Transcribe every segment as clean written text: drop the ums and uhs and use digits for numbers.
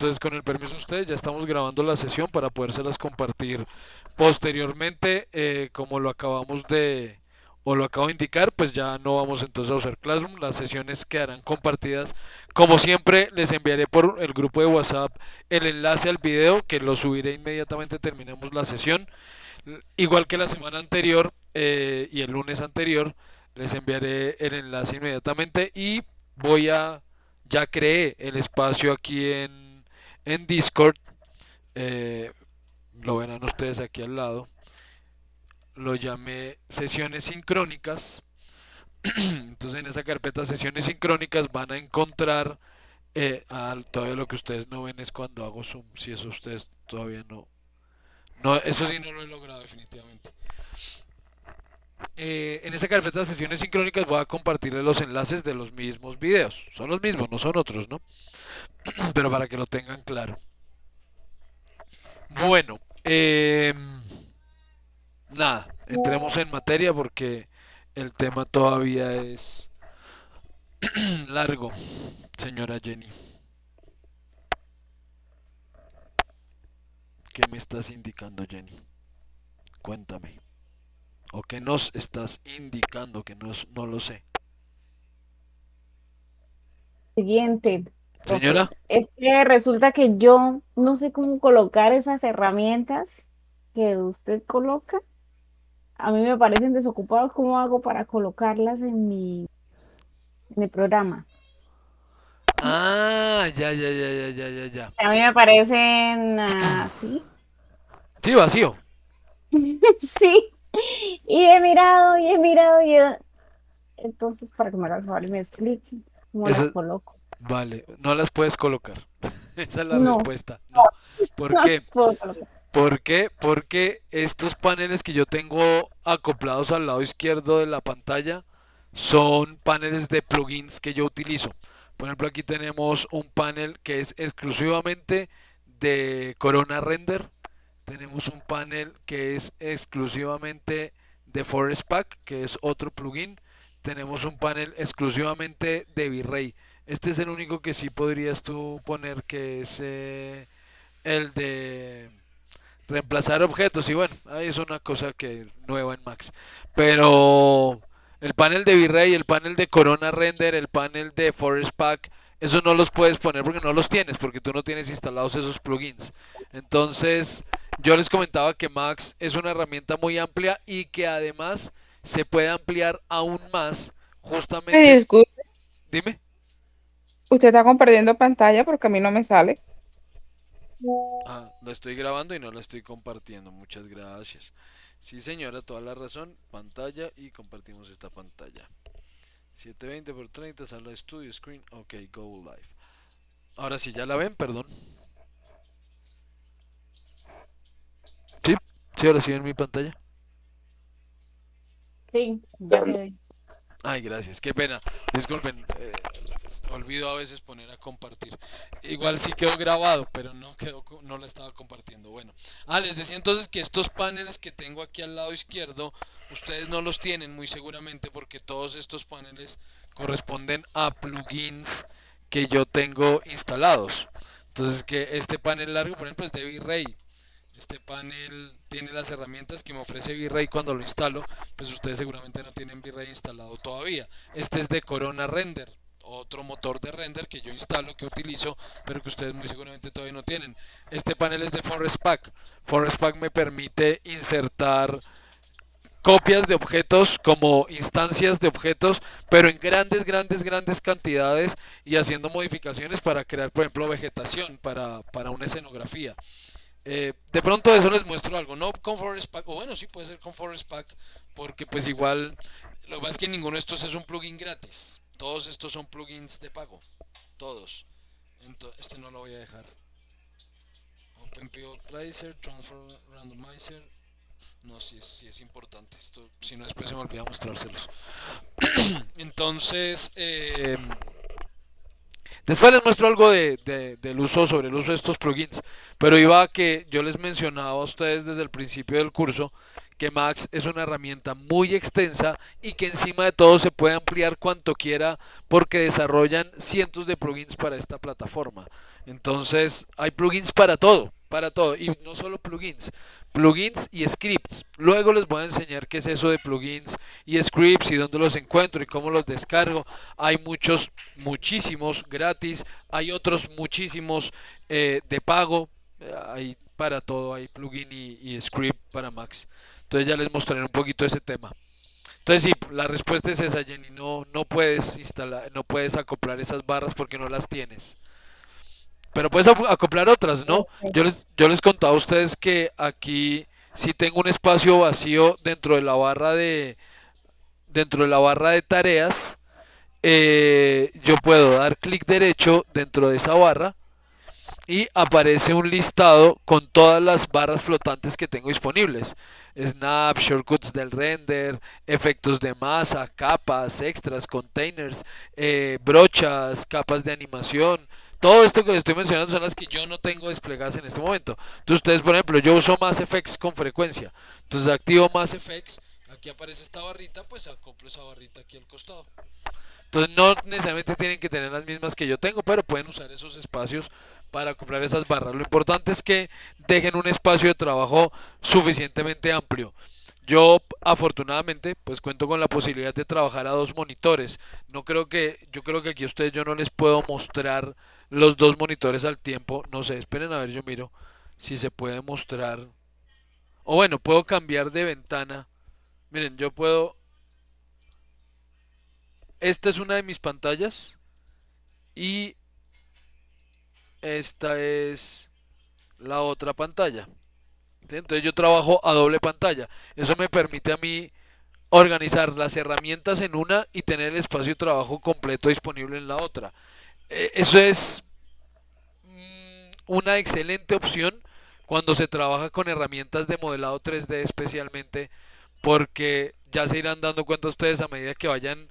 entonces con el permiso de ustedes ya estamos grabando la sesión para podérselas compartir posteriormente, como lo acabamos de o lo acabo de indicar, pues ya no vamos entonces a usar Classroom, las sesiones quedarán compartidas. Como siempre, les enviaré por el grupo de WhatsApp el enlace al video que lo subiré inmediatamente terminemos la sesión. Igual que la semana anterior y el lunes anterior, les enviaré el enlace inmediatamente y voy a, ya creé el espacio aquí en Discord, eh, lo verán ustedes aquí al lado, lo llamé sesiones sincrónicas. Entonces en esa carpeta sesiones sincrónicas van a encontrar, todavía lo que ustedes no ven es cuando hago zoom, si eso ustedes todavía no, eso sí no lo he logrado definitivamente. En esa carpeta de sesiones sincrónicas voy a compartirles los enlaces de los mismos videos. Son los mismos, no son otros, ¿no? Pero para que lo tengan claro. Bueno, nada, entremos en materia porque el tema todavía es largo, señora Jenny. ¿Qué me estás indicando, Jenny? Cuéntame. ¿O qué nos estás indicando que no lo sé? Siguiente, profe. Señora, Es que resulta que yo no sé cómo colocar esas herramientas que usted coloca. A mí me parecen desocupados. ¿Cómo hago para colocarlas en mi programa? ya. A mí me parecen así. Sí, vacío. Sí. Y he mirado. Entonces, para que me haga el favor y me explique cómo las Esa, coloco. vale, no las puedes colocar. Esa es la No, respuesta. No. ¿Por no qué? las puedo colocar. ¿Por qué? Porque estos paneles que yo tengo acoplados al lado izquierdo de la pantalla son paneles de plugins que yo utilizo. Por ejemplo, aquí tenemos un panel que es exclusivamente de Corona Render. Tenemos un panel que es exclusivamente de Forest Pack, que es otro plugin. Tenemos un panel exclusivamente de V-Ray. Este es el único que sí podrías tú poner, que es el de reemplazar objetos. Y bueno, ahí es una cosa que nueva en Max. Pero el panel de V-Ray, el panel de Corona Render, el panel de Forest Pack, eso no los puedes poner porque no los tienes, porque tú no tienes instalados esos plugins. Entonces, yo les comentaba que Max es una herramienta muy amplia y que además se puede ampliar aún más, Me justamente. disculpe, Dime. usted está compartiendo pantalla porque a mí no me sale. Ah, la estoy grabando y no la estoy compartiendo. Muchas gracias. Sí, señora, toda la razón. Pantalla y compartimos esta pantalla. 720 por 30 sala de estudio, screen. Ok, go live. Ahora sí, ya la ven, perdón. Sí, sí, ahora sí en mi pantalla. Sí, ya se ve. Ay, gracias, qué pena. Disculpen, olvido a veces poner a compartir. Igual sí quedó grabado, pero no quedó, no la estaba compartiendo. Bueno, les decía entonces que estos paneles que tengo aquí al lado izquierdo, ustedes no los tienen muy seguramente porque todos estos paneles corresponden a plugins que yo tengo instalados. Entonces que este panel largo, por ejemplo, es de V-Ray. Este panel tiene las herramientas que me ofrece V-Ray cuando lo instalo, pues ustedes seguramente no tienen V-Ray instalado todavía. Este es de Corona Render, otro motor de render que yo instalo, que utilizo, pero que ustedes muy seguramente todavía no tienen. Este panel es de Forest Pack. Forest Pack me permite insertar copias de objetos como instancias de objetos, pero en grandes cantidades y haciendo modificaciones para crear, por ejemplo, vegetación para una escenografía. De pronto de eso les muestro algo, no con Forest Pack, o bueno, sí puede ser con Forest Pack, porque pues igual, lo que pasa es que ninguno de estos es un plugin gratis, todos estos son plugins de pago, todos. Entonces, este no lo voy a dejar. Open Pivot Placer, Transfer Randomizer, no, sí es importante, esto, si no después se me olvida mostrárselos. Entonces, después les muestro algo del uso, sobre el uso de estos plugins, pero iba a que yo les mencionaba a ustedes desde el principio del curso que Max es una herramienta muy extensa y que encima de todo se puede ampliar cuanto quiera porque desarrollan cientos de plugins para esta plataforma. Entonces hay plugins para todo, y no solo plugins, plugins y scripts. Luego les voy a enseñar qué es eso de plugins y scripts y dónde los encuentro y cómo los descargo. Hay muchos, muchísimos gratis, hay otros muchísimos de pago. Hay para todo, hay plugin y script para Max. Entonces ya les mostraré un poquito ese tema. Entonces sí, la respuesta es esa, Jenny. No, no puedes instalar, no puedes acoplar esas barras porque no las tienes. Pero puedes acoplar otras, ¿no? Ok. Yo les contaba a ustedes que aquí sí tengo un espacio vacío dentro de la barra de tareas. Yo puedo dar clic derecho dentro de esa barra y aparece un listado con todas las barras flotantes que tengo disponibles. Snap, shortcuts del render, efectos de masa, capas, extras, containers, brochas, capas de animación. Todo esto que les estoy mencionando son las que yo no tengo desplegadas en este momento. Entonces ustedes, por ejemplo, yo uso Mass Effects con frecuencia. Entonces activo Mass Effects, aquí aparece esta barrita, pues acoplo esa barrita aquí al costado. Entonces no necesariamente tienen que tener las mismas que yo tengo, pero pueden usar esos espacios para comprar esas barras. Lo importante es que dejen un espacio de trabajo suficientemente amplio. Yo afortunadamente pues cuento con la posibilidad de trabajar a dos monitores. No creo que yo creo que aquí a ustedes yo no les puedo mostrar los dos monitores al tiempo. No sé, esperen a ver, yo miro si se puede mostrar. O bueno, puedo cambiar de ventana. Miren, yo puedo. Esta es una de mis pantallas y esta es la otra pantalla. ¿Sí? Entonces yo trabajo a doble pantalla. Eso me permite a mí organizar las herramientas en una y tener el espacio de trabajo completo disponible en la otra. Eso es una excelente opción cuando se trabaja con herramientas de modelado 3D especialmente porque ya se irán dando cuenta ustedes a medida que vayan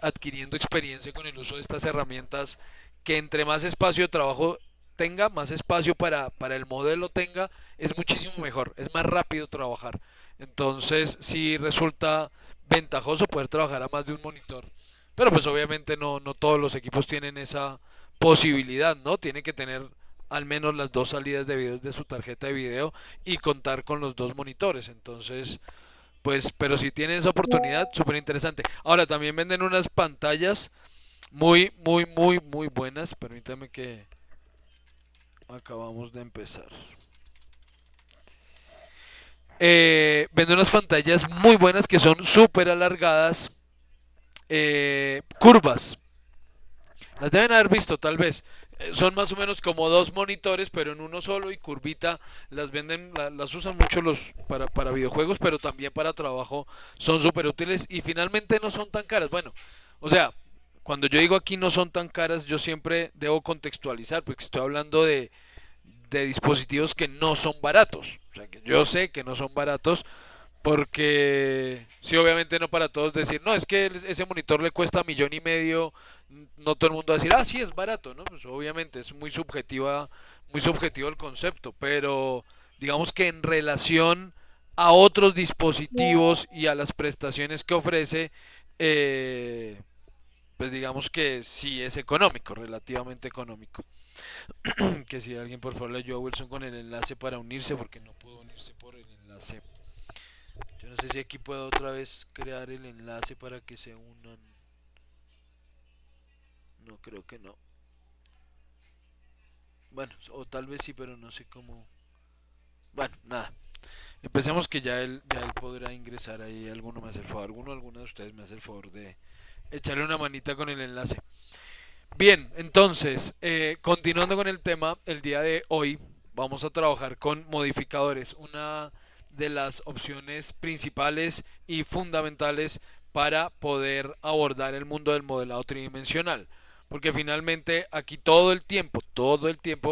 adquiriendo experiencia con el uso de estas herramientas que entre más espacio de trabajo tenga, más espacio para el modelo tenga, es muchísimo mejor, es más rápido trabajar. Entonces sí resulta ventajoso poder trabajar a más de un monitor. Pero pues obviamente no, no todos los equipos tienen esa posibilidad, ¿no? Tiene que tener al menos las dos salidas de videos de su tarjeta de video y contar con los dos monitores. Entonces, pues, pero si tienen esa oportunidad, súper interesante. Ahora, también venden unas pantallas muy, muy, muy, muy buenas. Permítame que acabamos de empezar. Venden unas pantallas muy buenas que son súper alargadas, curvas. Las deben haber visto tal vez. Son más o menos como dos monitores, pero en uno solo y curvita. Las venden, las usan mucho para videojuegos, pero también para trabajo. Son súper útiles y finalmente no son tan caras. Bueno, o sea, cuando yo digo aquí no son tan caras, yo siempre debo contextualizar, porque estoy hablando de dispositivos que no son baratos. O sea, que yo sé que no son baratos, porque sí, obviamente no para todos decir, no, es que ese monitor le cuesta millón y medio, no todo el mundo va a decir, ah, sí, es barato, ¿no? Pues obviamente es muy subjetivo el concepto, pero digamos que en relación a otros dispositivos y a las prestaciones que ofrece, eh, pues digamos que sí es económico, relativamente económico. Que si alguien por favor le ayuda a Wilson con el enlace para unirse, porque no puedo unirse por el enlace. Yo no sé si aquí puedo otra vez crear el enlace para que se unan. No creo que no. Bueno, o tal vez sí, pero no sé cómo. Bueno, nada. Empecemos que ya él podrá ingresar ahí. Alguno me hace el favor. Alguno de ustedes me hace el favor de echarle una manita con el enlace. Bien, entonces, continuando con el tema, el día de hoy vamos a trabajar con modificadores, una de las opciones principales y fundamentales para poder abordar el mundo del modelado tridimensional. Porque finalmente aquí todo el tiempo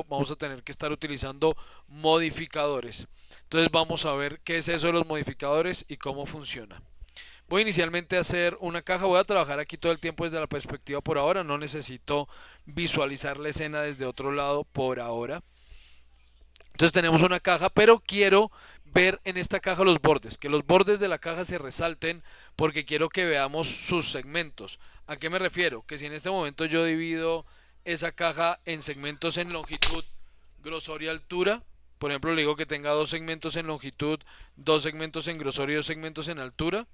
vamos a tener que estar utilizando modificadores. Entonces vamos a ver qué es eso de los modificadores y cómo funciona. Voy inicialmente a hacer una caja, voy a trabajar aquí todo el tiempo desde la perspectiva por ahora, no necesito visualizar la escena desde otro lado por ahora. Entonces tenemos una caja, pero quiero ver en esta caja los bordes, que los bordes de la caja se resalten porque quiero que veamos sus segmentos. ¿A qué me refiero? Que si en este momento yo divido esa caja en segmentos en longitud, grosor y altura, por ejemplo le digo que tenga dos segmentos en longitud, dos segmentos en grosor y dos segmentos en altura,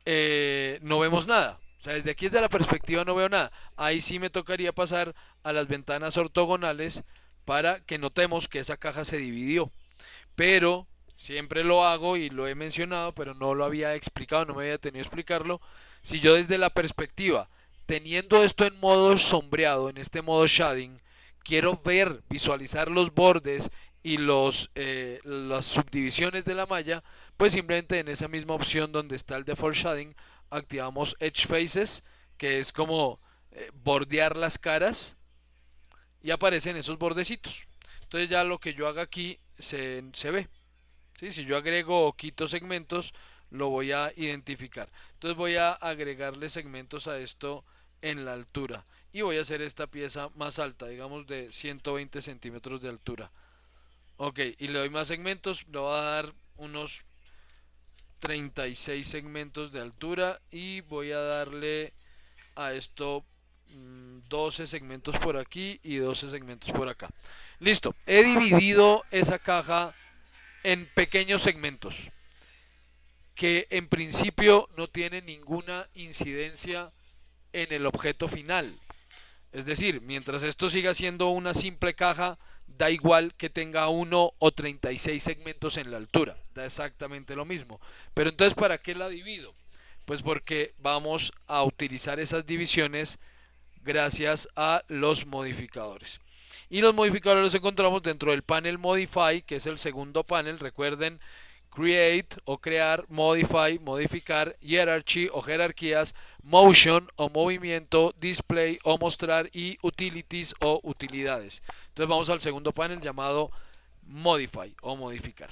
no vemos nada. O sea, desde aquí desde la perspectiva no veo nada. Ahí sí me tocaría pasar a las ventanas ortogonales para que notemos que esa caja se dividió. Pero siempre lo hago y lo he mencionado, pero no lo había explicado, no me había tenido que explicarlo. Si yo desde la perspectiva, teniendo esto en modo sombreado, en este modo shading, quiero ver, visualizar los bordes y las subdivisiones de la malla, pues simplemente en esa misma opción donde está el default shading, activamos Edge Faces, que es como bordear las caras y aparecen esos bordecitos. Entonces ya lo que yo haga aquí se ve. ¿Sí? Si yo agrego o quito segmentos, lo voy a identificar. Entonces voy a agregarle segmentos a esto en la altura. Y voy a hacer esta pieza más alta, digamos de 120 centímetros de altura. Ok, y le doy más segmentos, le voy a dar unos 36 segmentos de altura y voy a darle a esto 12 segmentos por aquí y 12 segmentos por acá. Listo, he dividido esa caja en pequeños segmentos que en principio no tienen ninguna incidencia en el objeto final. Es decir, mientras esto siga siendo una simple caja, da igual que tenga 1 o 36 segmentos en la altura, da exactamente lo mismo. Pero entonces, ¿para qué la divido? Pues porque vamos a utilizar esas divisiones gracias a los modificadores. Y los modificadores los encontramos dentro del panel Modify, que es el segundo panel. Recuerden, Create o crear, Modify, modificar, Hierarchy o jerarquías, Motion o movimiento, Display o mostrar y Utilities o utilidades. Entonces vamos al segundo panel llamado Modify o modificar.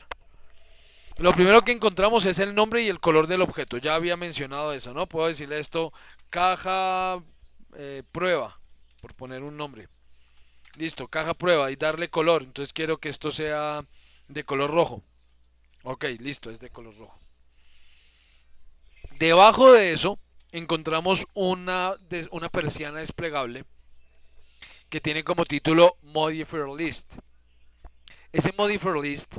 Lo primero que encontramos es el nombre y el color del objeto. Ya había mencionado eso, ¿no? Puedo decirle esto caja prueba, por poner un nombre. Listo, caja prueba y darle color. Entonces quiero que esto sea de color rojo. Ok, listo, es de color rojo. Debajo de eso encontramos una persiana desplegable que tiene como título Modifier List. Ese Modifier List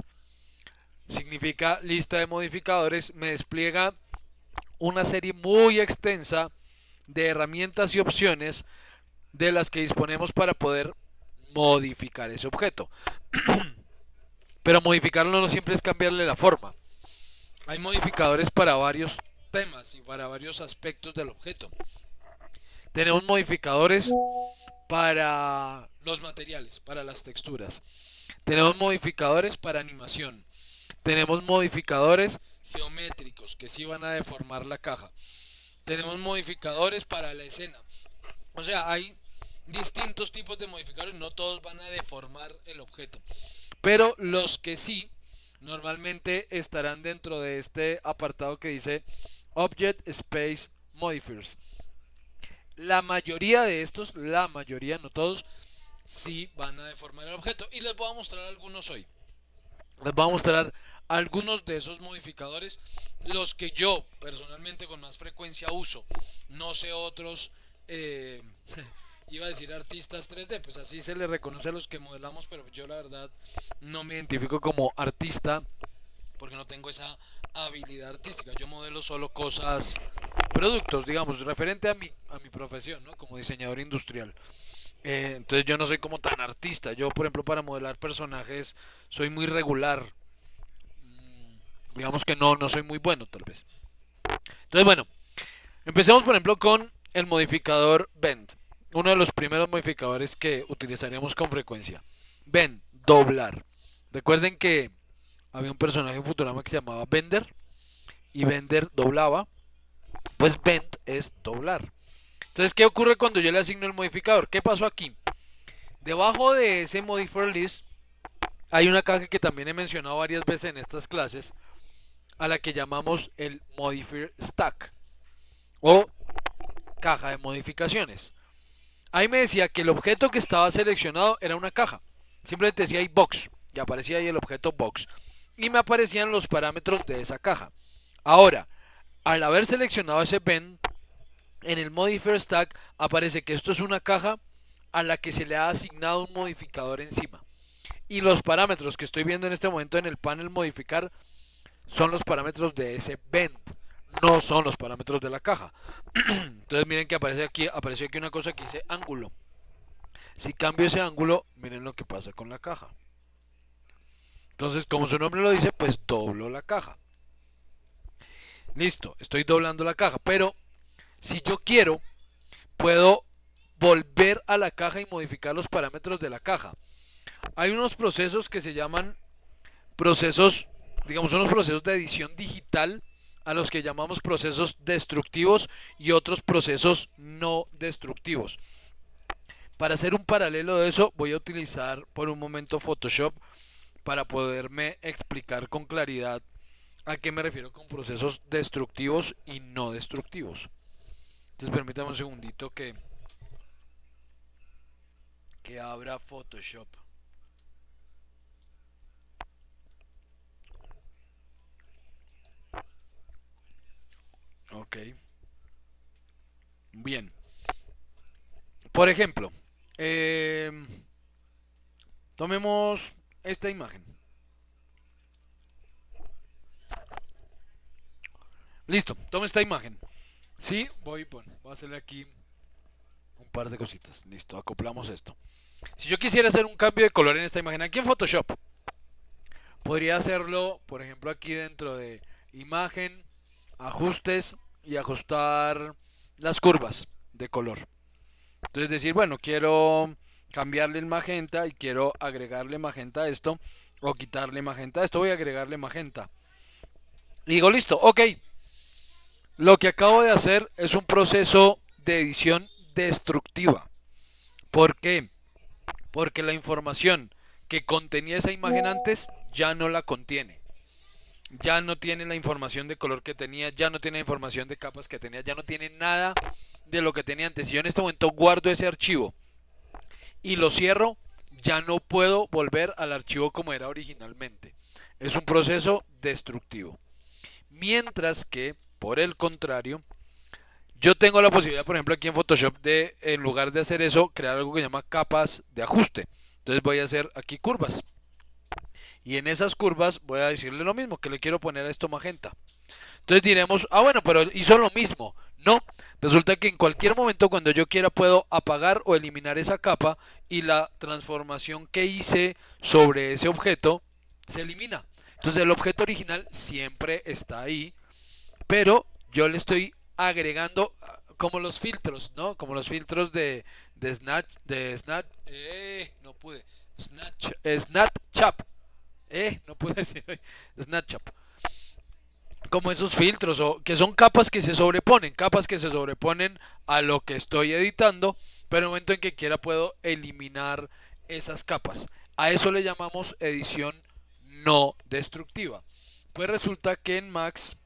significa lista de modificadores. Me despliega una serie muy extensa de herramientas y opciones de las que disponemos para poder modificar ese objeto. Pero modificarlo no siempre es cambiarle la forma. Hay modificadores para varios temas y para varios aspectos del objeto. Tenemos modificadores para los materiales, para las texturas. Tenemos modificadores para animación. Tenemos modificadores geométricos que sí van a deformar la caja. Tenemos modificadores para la escena. O sea, hay distintos tipos de modificadores, no todos van a deformar el objeto. Pero los que sí, normalmente estarán dentro de este apartado que dice Object Space Modifiers. La mayoría de estos, la mayoría, no todos, sí van a deformar el objeto. Y les voy a mostrar algunos hoy. Les voy a mostrar algunos de esos modificadores, los que yo personalmente con más frecuencia uso. No sé otros, iba a decir artistas 3D, pues así se les reconoce a los que modelamos, pero yo la verdad no me identifico como artista porque no tengo esa habilidad artística. Yo modelo solo cosas, productos, digamos, referente a mi profesión, ¿no? Como diseñador industrial. Entonces yo no soy como tan artista. Yo, por ejemplo, para modelar personajes soy muy regular. Digamos que no soy muy bueno, tal vez. Entonces, bueno, empecemos, por ejemplo, con el modificador Bend. Uno de los primeros modificadores que utilizaríamos con frecuencia. Bend, doblar. Recuerden que había un personaje en Futurama que se llamaba Bender. Y Bender doblaba. Pues Bend es doblar. Entonces, ¿qué ocurre cuando yo le asigno el modificador? ¿Qué pasó aquí? Debajo de ese modifier list hay una caja que también he mencionado varias veces en estas clases, a la que llamamos el modifier stack o caja de modificaciones. Ahí me decía que el objeto que estaba seleccionado era una caja. Simplemente decía ahí box y aparecía ahí el objeto box. y me aparecían los parámetros de esa caja. Ahora, al haber seleccionado ese bend, en el modifier stack aparece que esto es una caja a la que se le ha asignado un modificador encima. Y los parámetros que estoy viendo en este momento en el panel modificar son los parámetros de ese bend, no son los parámetros de la caja. Entonces miren que apareció aquí una cosa que dice ángulo. Si cambio ese ángulo, miren lo que pasa con la caja. Entonces, como su nombre lo dice, pues doblo la caja. Listo, estoy doblando la caja. Pero si yo quiero, puedo volver a la caja y modificar los parámetros de la caja. Hay unos procesos que se llaman procesos, digamos, unos procesos de edición digital a los que llamamos procesos destructivos y otros procesos no destructivos. Para hacer un paralelo de eso, voy a utilizar por un momento Photoshop para poderme explicar con claridad a qué me refiero con procesos destructivos y no destructivos. Entonces permítame un segundito que abra Photoshop. Ok. Bien. Por ejemplo, eh, tomemos esta imagen. Listo, tome esta imagen. Sí, bueno, voy a hacerle aquí un par de cositas. Listo, acoplamos esto. Si yo quisiera hacer un cambio de color en esta imagen aquí en Photoshop, podría hacerlo, por ejemplo, aquí dentro de imagen, ajustes y ajustar las curvas de color. Entonces decir, bueno, quiero cambiarle el magenta y quiero agregarle magenta a esto o quitarle magenta a esto, voy a agregarle magenta. Y digo, listo, ok. Lo que acabo de hacer es un proceso de edición destructiva. ¿Por qué? Porque la información que contenía esa imagen antes ya no la contiene. Ya no tiene la información de color que tenía, ya no tiene la información de capas que tenía, ya no tiene nada de lo que tenía antes. Si yo en este momento guardo ese archivo y lo cierro, ya no puedo volver al archivo como era originalmente. Es un proceso destructivo. Mientras que, por el contrario, yo tengo la posibilidad, por ejemplo, aquí en Photoshop de, en lugar de hacer eso, crear algo que se llama capas de ajuste. Entonces voy a hacer aquí curvas. Y en esas curvas voy a decirle lo mismo, que le quiero poner a esto magenta. Entonces diremos, ah bueno, pero hizo lo mismo. No, resulta que en cualquier momento cuando yo quiera puedo apagar o eliminar esa capa y la transformación que hice sobre ese objeto se elimina. Entonces el objeto original siempre está ahí, pero yo le estoy agregando como los filtros, ¿no? Como los filtros no pude, Snapchat, no pude decir, Snapchat, como esos filtros o que son capas que se sobreponen a lo que estoy editando, pero en el momento en que quiera puedo eliminar esas capas. A eso le llamamos edición no destructiva. Pues resulta que en Max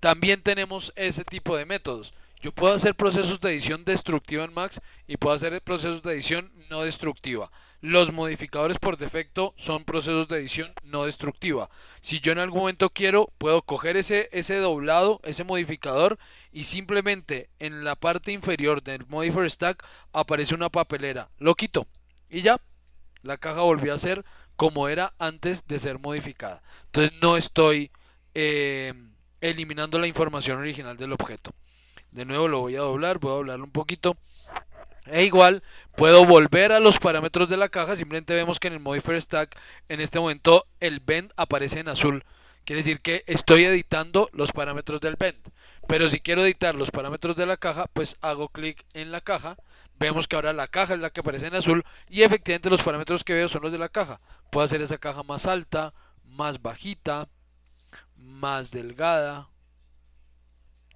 también tenemos ese tipo de métodos. Yo puedo hacer procesos de edición destructiva en Max y puedo hacer procesos de edición no destructiva. Los modificadores por defecto son procesos de edición no destructiva. Si yo en algún momento quiero, puedo coger ese doblado, ese modificador, y simplemente en la parte inferior del modifier stack aparece una papelera. Lo quito y ya, la caja volvió a ser como era antes de ser modificada. Entonces no estoy eh, eliminando la información original del objeto. De nuevo lo voy a doblarlo un poquito. E igual puedo volver a los parámetros de la caja. Simplemente vemos que en el modifier stack en este momento el bend aparece en azul. Quiere decir que estoy editando los parámetros del bend. Pero si quiero editar los parámetros de la caja, pues hago clic en la caja. Vemos que ahora la caja es la que aparece en azul y efectivamente los parámetros que veo son los de la caja. Puedo hacer esa caja más alta, más bajita, más delgada,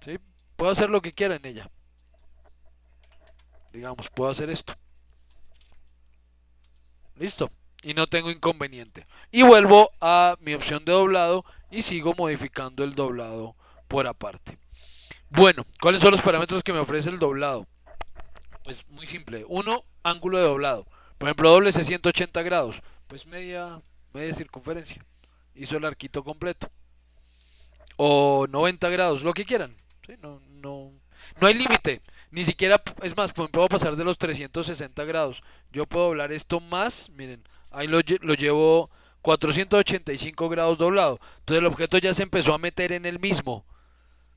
¿sí? Puedo hacer lo que quiera en ella. Digamos, puedo hacer esto. Listo. Y no tengo inconveniente. Y vuelvo a mi opción de doblado y sigo modificando el doblado por aparte. Bueno, ¿cuáles son los parámetros que me ofrece el doblado? Pues muy simple. Uno, ángulo de doblado. Por ejemplo, doblece 180 grados. Pues media circunferencia. hizo el arquito completo. O 90 grados, lo que quieran. ¿Sí? No hay límite. Ni siquiera, es más, puedo pasar de los 360 grados. Yo puedo doblar esto más, miren, ahí lo llevo 485 grados doblado. Entonces el objeto ya se empezó a meter en el mismo.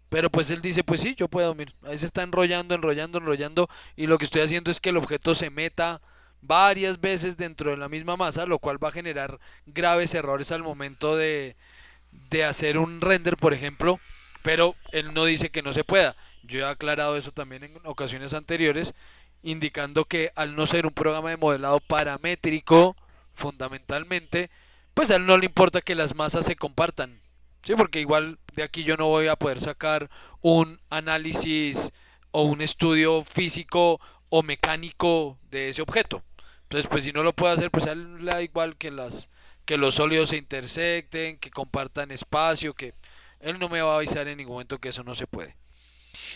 Pero pues él dice, pues sí, yo puedo, miren, ahí se está enrollando, enrollando, enrollando. Y lo que estoy haciendo es que el objeto se meta varias veces dentro de la misma masa, lo cual va a generar graves errores al momento de hacer un render, por ejemplo, pero él no dice que no se pueda. Yo he aclarado eso también en ocasiones anteriores, indicando que al no ser un programa de modelado paramétrico, fundamentalmente, pues a él no le importa que las masas se compartan. Sí, porque igual de aquí yo no voy a poder sacar un análisis o un estudio físico o mecánico de ese objeto. Entonces, pues si no lo puede hacer, pues a él le da igual que los sólidos se intersecten, que compartan espacio, que él no me va a avisar en ningún momento que eso no se puede.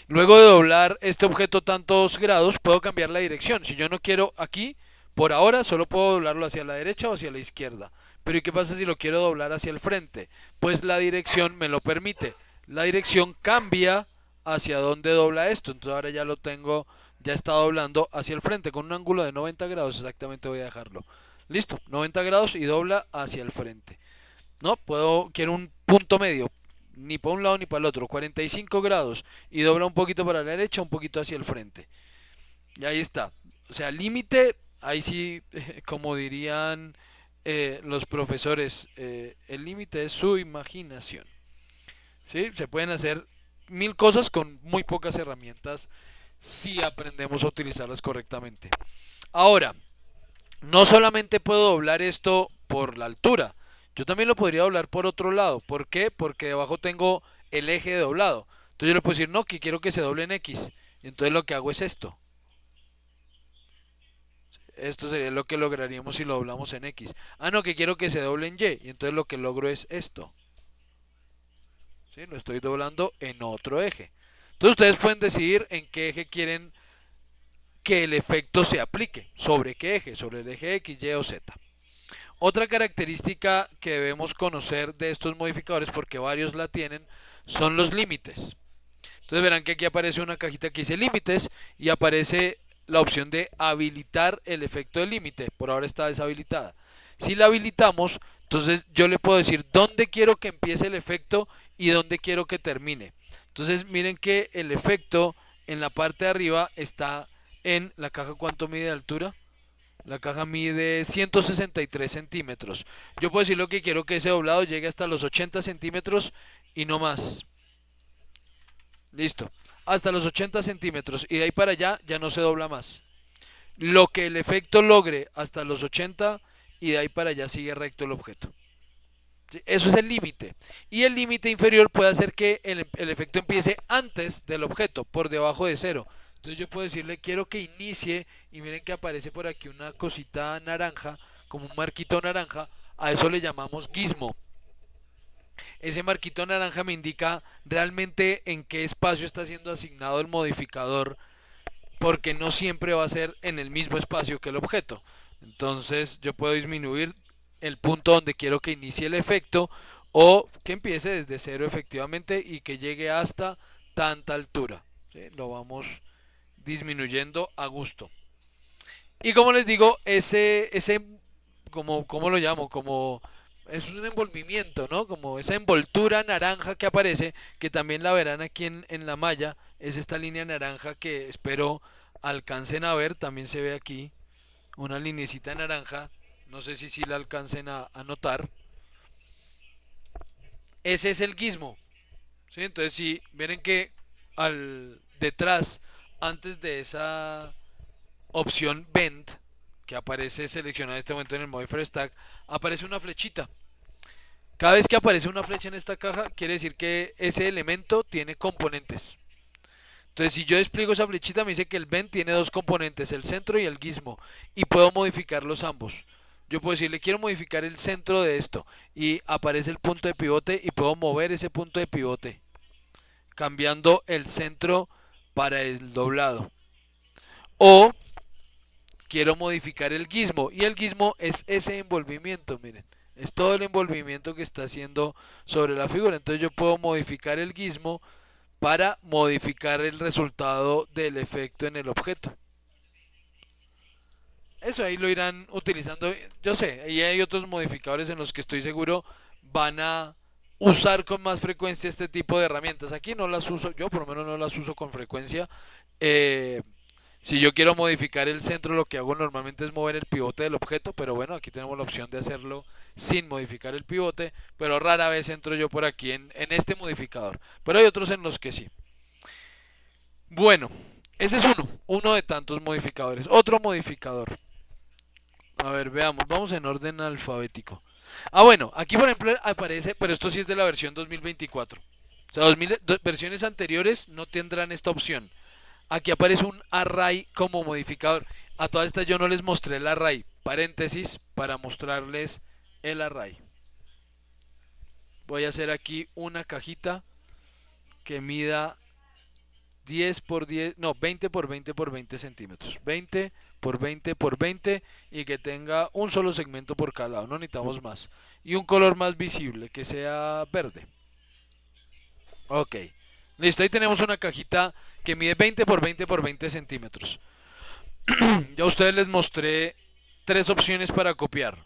Luego de doblar este objeto tantos grados, puedo cambiar la dirección. Si yo no quiero aquí, por ahora solo puedo doblarlo hacia la derecha o hacia la izquierda. Pero ¿y qué pasa si lo quiero doblar hacia el frente? Pues la dirección me lo permite. La dirección cambia hacia donde dobla esto. Entonces ahora ya lo tengo, ya está doblando hacia el frente con un ángulo de 90 grados. Exactamente voy a dejarlo. Listo, 90 grados y dobla hacia el frente. No, quiero un punto medio, ni para un lado ni para el otro, 45 grados y dobla un poquito para la derecha, un poquito hacia el frente. Y ahí está. O sea, límite, ahí sí, como dirían los profesores, el límite es su imaginación. ¿Sí? Se pueden hacer mil cosas con muy pocas herramientas si aprendemos a utilizarlas correctamente. Ahora, no solamente puedo doblar esto por la altura, yo también lo podría doblar por otro lado. ¿Por qué? Porque debajo tengo el eje de doblado. Entonces yo le puedo decir, no, que quiero que se doble en X. Y entonces lo que hago es esto. Esto sería lo que lograríamos si lo doblamos en X. Ah, no, que quiero que se doble en Y. Y entonces lo que logro es esto. ¿Sí? Lo estoy doblando en otro eje. Entonces ustedes pueden decidir en qué eje quieren que el efecto se aplique. ¿Sobre qué eje? Sobre el eje X, Y o Z. Otra característica que debemos conocer de estos modificadores, porque varios la tienen, son los límites. Entonces verán que aquí aparece una cajita que dice límites y aparece la opción de habilitar el efecto de límite. Por ahora está deshabilitada. Si la habilitamos, entonces yo le puedo decir dónde quiero que empiece el efecto y dónde quiero que termine. Entonces miren que el efecto en la parte de arriba está en la caja. ¿Cuánto mide de altura? La caja mide 163 centímetros. Yo puedo decir lo que quiero que ese doblado llegue hasta los 80 centímetros y no más. Listo. Hasta los 80 centímetros. Y de ahí para allá ya no se dobla más. Lo que el efecto logre hasta los 80 y de ahí para allá sigue recto el objeto. ¿Sí? Eso es el límite. Y el límite inferior puede hacer que el efecto empiece antes del objeto, por debajo de cero. Entonces yo puedo decirle, quiero que inicie, y miren que aparece por aquí una cosita naranja, como un marquito naranja, a eso le llamamos gizmo. Ese marquito naranja me indica realmente en qué espacio está siendo asignado el modificador, porque no siempre va a ser en el mismo espacio que el objeto. Entonces yo puedo disminuir el punto donde quiero que inicie el efecto o que empiece desde cero efectivamente y que llegue hasta tanta altura. ¿Sí? Lo vamos disminuyendo a gusto. Y como les digo, ¿cómo lo llamo? Como es un envolvimiento, ¿no? Como esa envoltura naranja que aparece, que también la verán aquí en la malla, es esta línea naranja que espero alcancen a ver, también se ve aquí una linecita naranja, no sé si la alcancen a notar. Ese es el gizmo, ¿sí? Entonces si miren que al detrás, antes de esa opción Bend, que aparece seleccionada en este momento en el Modifier Stack, aparece una flechita. Cada vez que aparece una flecha en esta caja, quiere decir que ese elemento tiene componentes. Entonces, si yo despliego esa flechita, me dice que el Bend tiene dos componentes, el centro y el gizmo, y puedo modificarlos ambos. Yo puedo decirle, quiero modificar el centro de esto, y aparece el punto de pivote, y puedo mover ese punto de pivote, cambiando el centro para el doblado. O quiero modificar el gizmo, y el gizmo es ese envolvimiento, miren, Es todo el envolvimiento que está haciendo sobre la figura. Entonces yo puedo modificar el gizmo para modificar el resultado del efecto en el objeto. Eso ahí lo irán utilizando. Yo sé, ahí hay otros modificadores en los que estoy seguro van a usar con más frecuencia este tipo de herramientas. Aquí no las uso, yo por lo menos no las uso con frecuencia. Eh, si yo quiero modificar el centro, lo que hago normalmente es mover el pivote del objeto, pero bueno, aquí tenemos la opción de hacerlo sin modificar el pivote, pero rara vez entro yo por aquí en este modificador. Pero hay otros en los que sí. Bueno, ese es uno de tantos modificadores. Otro modificador. A ver, veamos, vamos en orden alfabético. Bueno, aquí por ejemplo aparece, pero esto sí es de la versión 2024. O sea, versiones anteriores no tendrán esta opción. Aquí aparece un array como modificador. A todas estas yo no les mostré el array. Paréntesis para mostrarles el array. Voy a hacer aquí una cajita que mida 10 por 10, no, 20 por 20 por 20 centímetros. 20 por 20 por 20 y que tenga un solo segmento por cada lado, no necesitamos más. Y un color más visible, que sea verde. Ok, listo, ahí tenemos una cajita que mide 20 por 20 por 20 centímetros. Ya a ustedes les mostré tres opciones para copiar.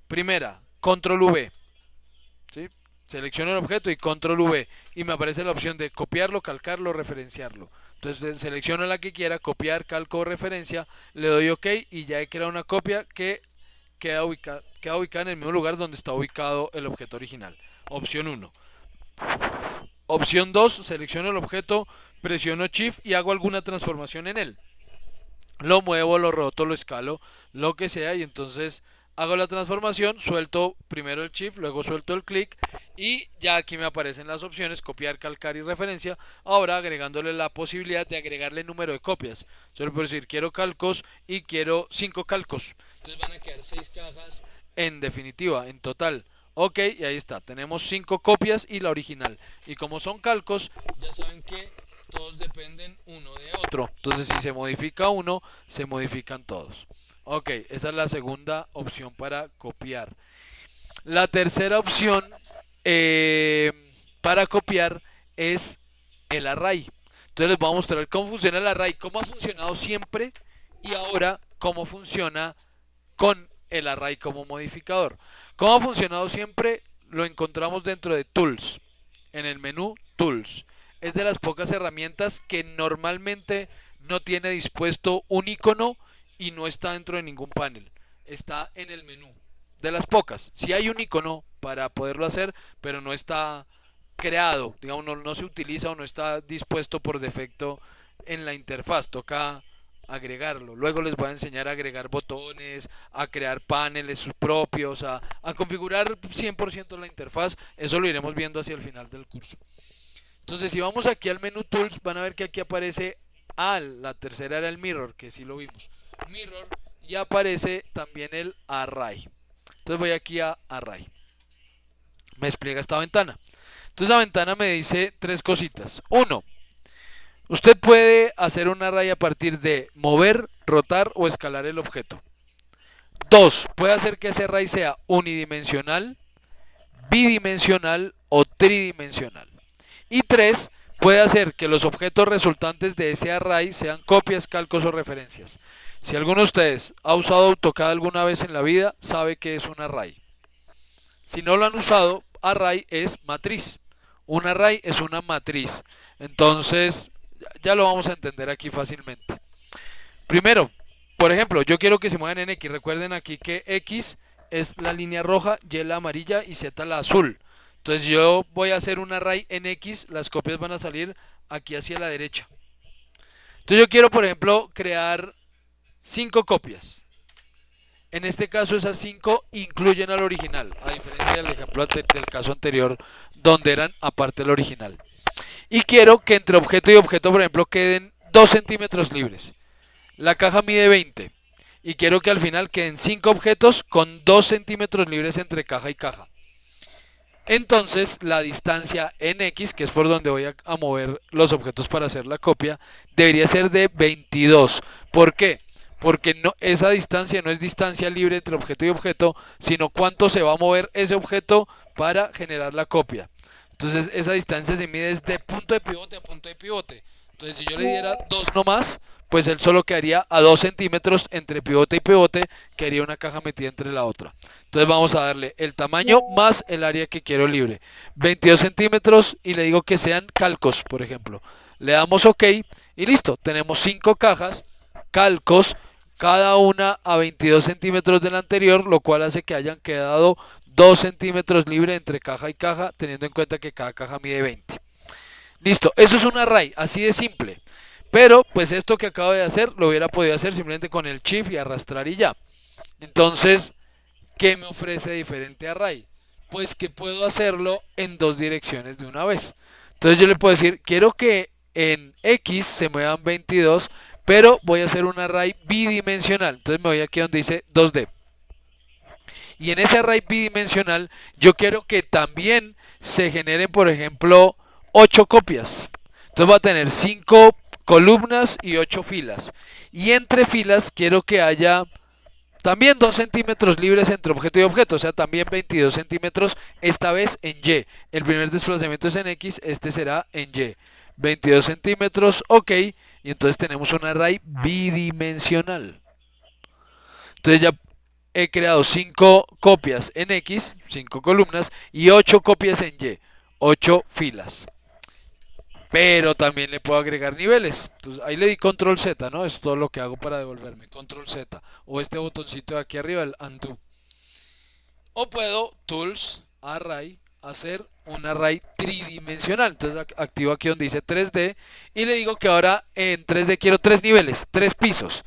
Primera, control V. ¿Sí? Selecciono el objeto y control V y me aparece la opción de copiarlo, calcarlo, referenciarlo. Entonces selecciono la que quiera, copiar, calco o referencia, le doy OK y ya he creado una copia que queda ubicada en el mismo lugar donde está ubicado el objeto original. Opción 1. Opción 2, selecciono el objeto, presiono Shift y hago alguna transformación en él. Lo muevo, lo roto, lo escalo, lo que sea, y entonces hago la transformación, suelto primero el shift, luego suelto el clic y ya aquí me aparecen las opciones copiar, calcar y referencia, ahora agregándole la posibilidad de agregarle número de copias. Yo le puedo decir quiero calcos y quiero 5 calcos, entonces van a quedar 6 cajas en definitiva, en total. Ok, y ahí está, tenemos 5 copias y la original, y como son calcos ya saben que todos dependen uno de otro. Entonces, si se modifica uno, se modifican todos. Ok, esa es la segunda opción para copiar. La tercera opción para copiar es el array. Entonces les voy a mostrar cómo funciona el array, cómo ha funcionado siempre y ahora cómo funciona con el array como modificador. Cómo ha funcionado siempre lo encontramos dentro de Tools, en el menú Tools. Es de las pocas herramientas que normalmente no tiene dispuesto un icono y no está dentro de ningún panel. Está en el menú. De las pocas. Sí hay un icono para poderlo hacer, pero no está creado. Digamos, no se utiliza o no está dispuesto por defecto en la interfaz. Toca agregarlo. Luego les voy a enseñar a agregar botones, a crear paneles propios, a configurar 100% la interfaz. Eso lo iremos viendo hacia el final del curso. Entonces, si vamos aquí al menú Tools, van a ver que aquí aparece la tercera era el Mirror, que sí lo vimos. Mirror, y aparece también el Array. Entonces voy aquí a Array. Me despliega esta ventana. Entonces la ventana me dice tres cositas. Uno, usted puede hacer un array a partir de mover, rotar o escalar el objeto. Dos, puede hacer que ese array sea unidimensional, bidimensional o tridimensional. Y tres, puede hacer que los objetos resultantes de ese array sean copias, calcos o referencias. Si alguno de ustedes ha usado AutoCAD alguna vez en la vida, sabe que es un array. Si no lo han usado, array es matriz. Un array es una matriz. Entonces, ya lo vamos a entender aquí fácilmente. Primero, por ejemplo, yo quiero que se muevan en X. Recuerden aquí que X es la línea roja, Y la amarilla y Z la azul. Entonces yo voy a hacer un array en X, las copias van a salir aquí hacia la derecha. Entonces yo quiero, por ejemplo, crear 5 copias. En este caso esas 5 incluyen al original, a diferencia del ejemplo del caso anterior, donde eran aparte del original. Y quiero que entre objeto y objeto, por ejemplo, queden 2 centímetros libres. La caja mide 20 y quiero que al final queden 5 objetos con 2 centímetros libres entre caja y caja. Entonces la distancia en X, que es por donde voy a mover los objetos para hacer la copia, debería ser de 22. ¿Por qué? porque no, esa distancia no es distancia libre entre objeto y objeto, sino cuánto se va a mover ese objeto para generar la copia. Entonces esa distancia se mide desde punto de pivote a punto de pivote. Entonces si yo le diera 2 nomás, pues él solo quedaría a 2 centímetros entre pivote y pivote, quedaría una caja metida entre la otra. Entonces vamos a darle el tamaño más el área que quiero libre. 22 centímetros y le digo que sean calcos, por ejemplo. Le damos OK y listo. Tenemos 5 cajas, calcos, cada una a 22 centímetros de la anterior, lo cual hace que hayan quedado 2 centímetros libre entre caja y caja, teniendo en cuenta que cada caja mide 20. Listo, eso es un array, así de simple. Pero pues esto que acabo de hacer lo hubiera podido hacer simplemente con el shift y arrastrar y ya. Entonces, ¿qué me ofrece diferente array? Pues que puedo hacerlo en dos direcciones de una vez. Entonces yo le puedo decir, quiero que en X se muevan 22, pero voy a hacer un array bidimensional. Entonces me voy aquí donde dice 2D. Y en ese array bidimensional yo quiero que también se generen, por ejemplo, 8 copias. Entonces voy a tener 5 columnas y 8 filas. Y entre filas quiero que haya también 2 centímetros libres entre objeto y objeto, o sea, también 22 centímetros, esta vez en Y. El primer desplazamiento es en X, este será en Y. 22 centímetros, OK, y entonces tenemos un array bidimensional. Entonces ya he creado 5 copias en X, 5 columnas, y 8 copias en Y, 8 filas. Pero también le puedo agregar niveles. Entonces ahí le di control Z, ¿no? Es todo lo que hago para devolverme. Control Z. O este botoncito de aquí arriba, el undo. O puedo, tools, array, hacer un array tridimensional. Entonces activo aquí donde dice 3D y le digo que ahora en 3D quiero 3 niveles, 3 pisos.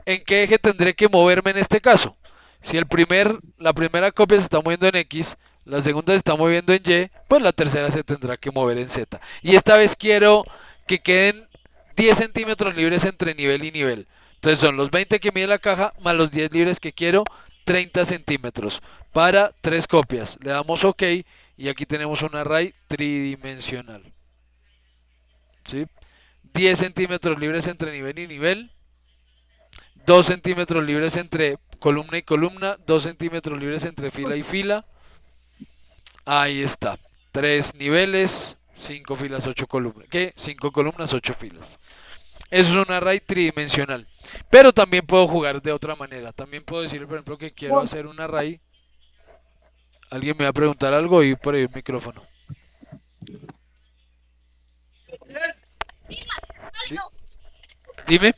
¿En qué eje tendré que moverme en este caso? Si la primera copia se está moviendo en X, la segunda se está moviendo en Y, pues la tercera se tendrá que mover en Z. Y esta vez quiero que queden 10 centímetros libres entre nivel y nivel. Entonces son los 20 que mide la caja más los 10 libres que quiero, 30 centímetros para 3 copias. Le damos OK y aquí tenemos un array tridimensional. ¿Sí? 10 centímetros libres entre nivel y nivel. 2 centímetros libres entre columna y columna, 2 centímetros libres entre fila y fila. Ahí está. 3 niveles, 5 filas, 8 columnas. ¿Qué? 5 columnas, 8 filas. Eso es un array tridimensional. Pero también puedo jugar de otra manera. También puedo decir, por ejemplo, que quiero hacer un array. Alguien me va a preguntar algo y por ahí el micrófono. Dime.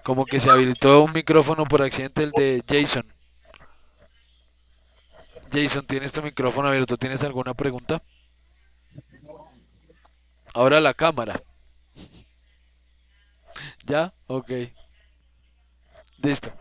Como que se habilitó un micrófono por accidente el de Jason. Jason, ¿tienes tu micrófono abierto? ¿Tienes alguna pregunta? Ahora la cámara. ¿Ya? Ok. Listo.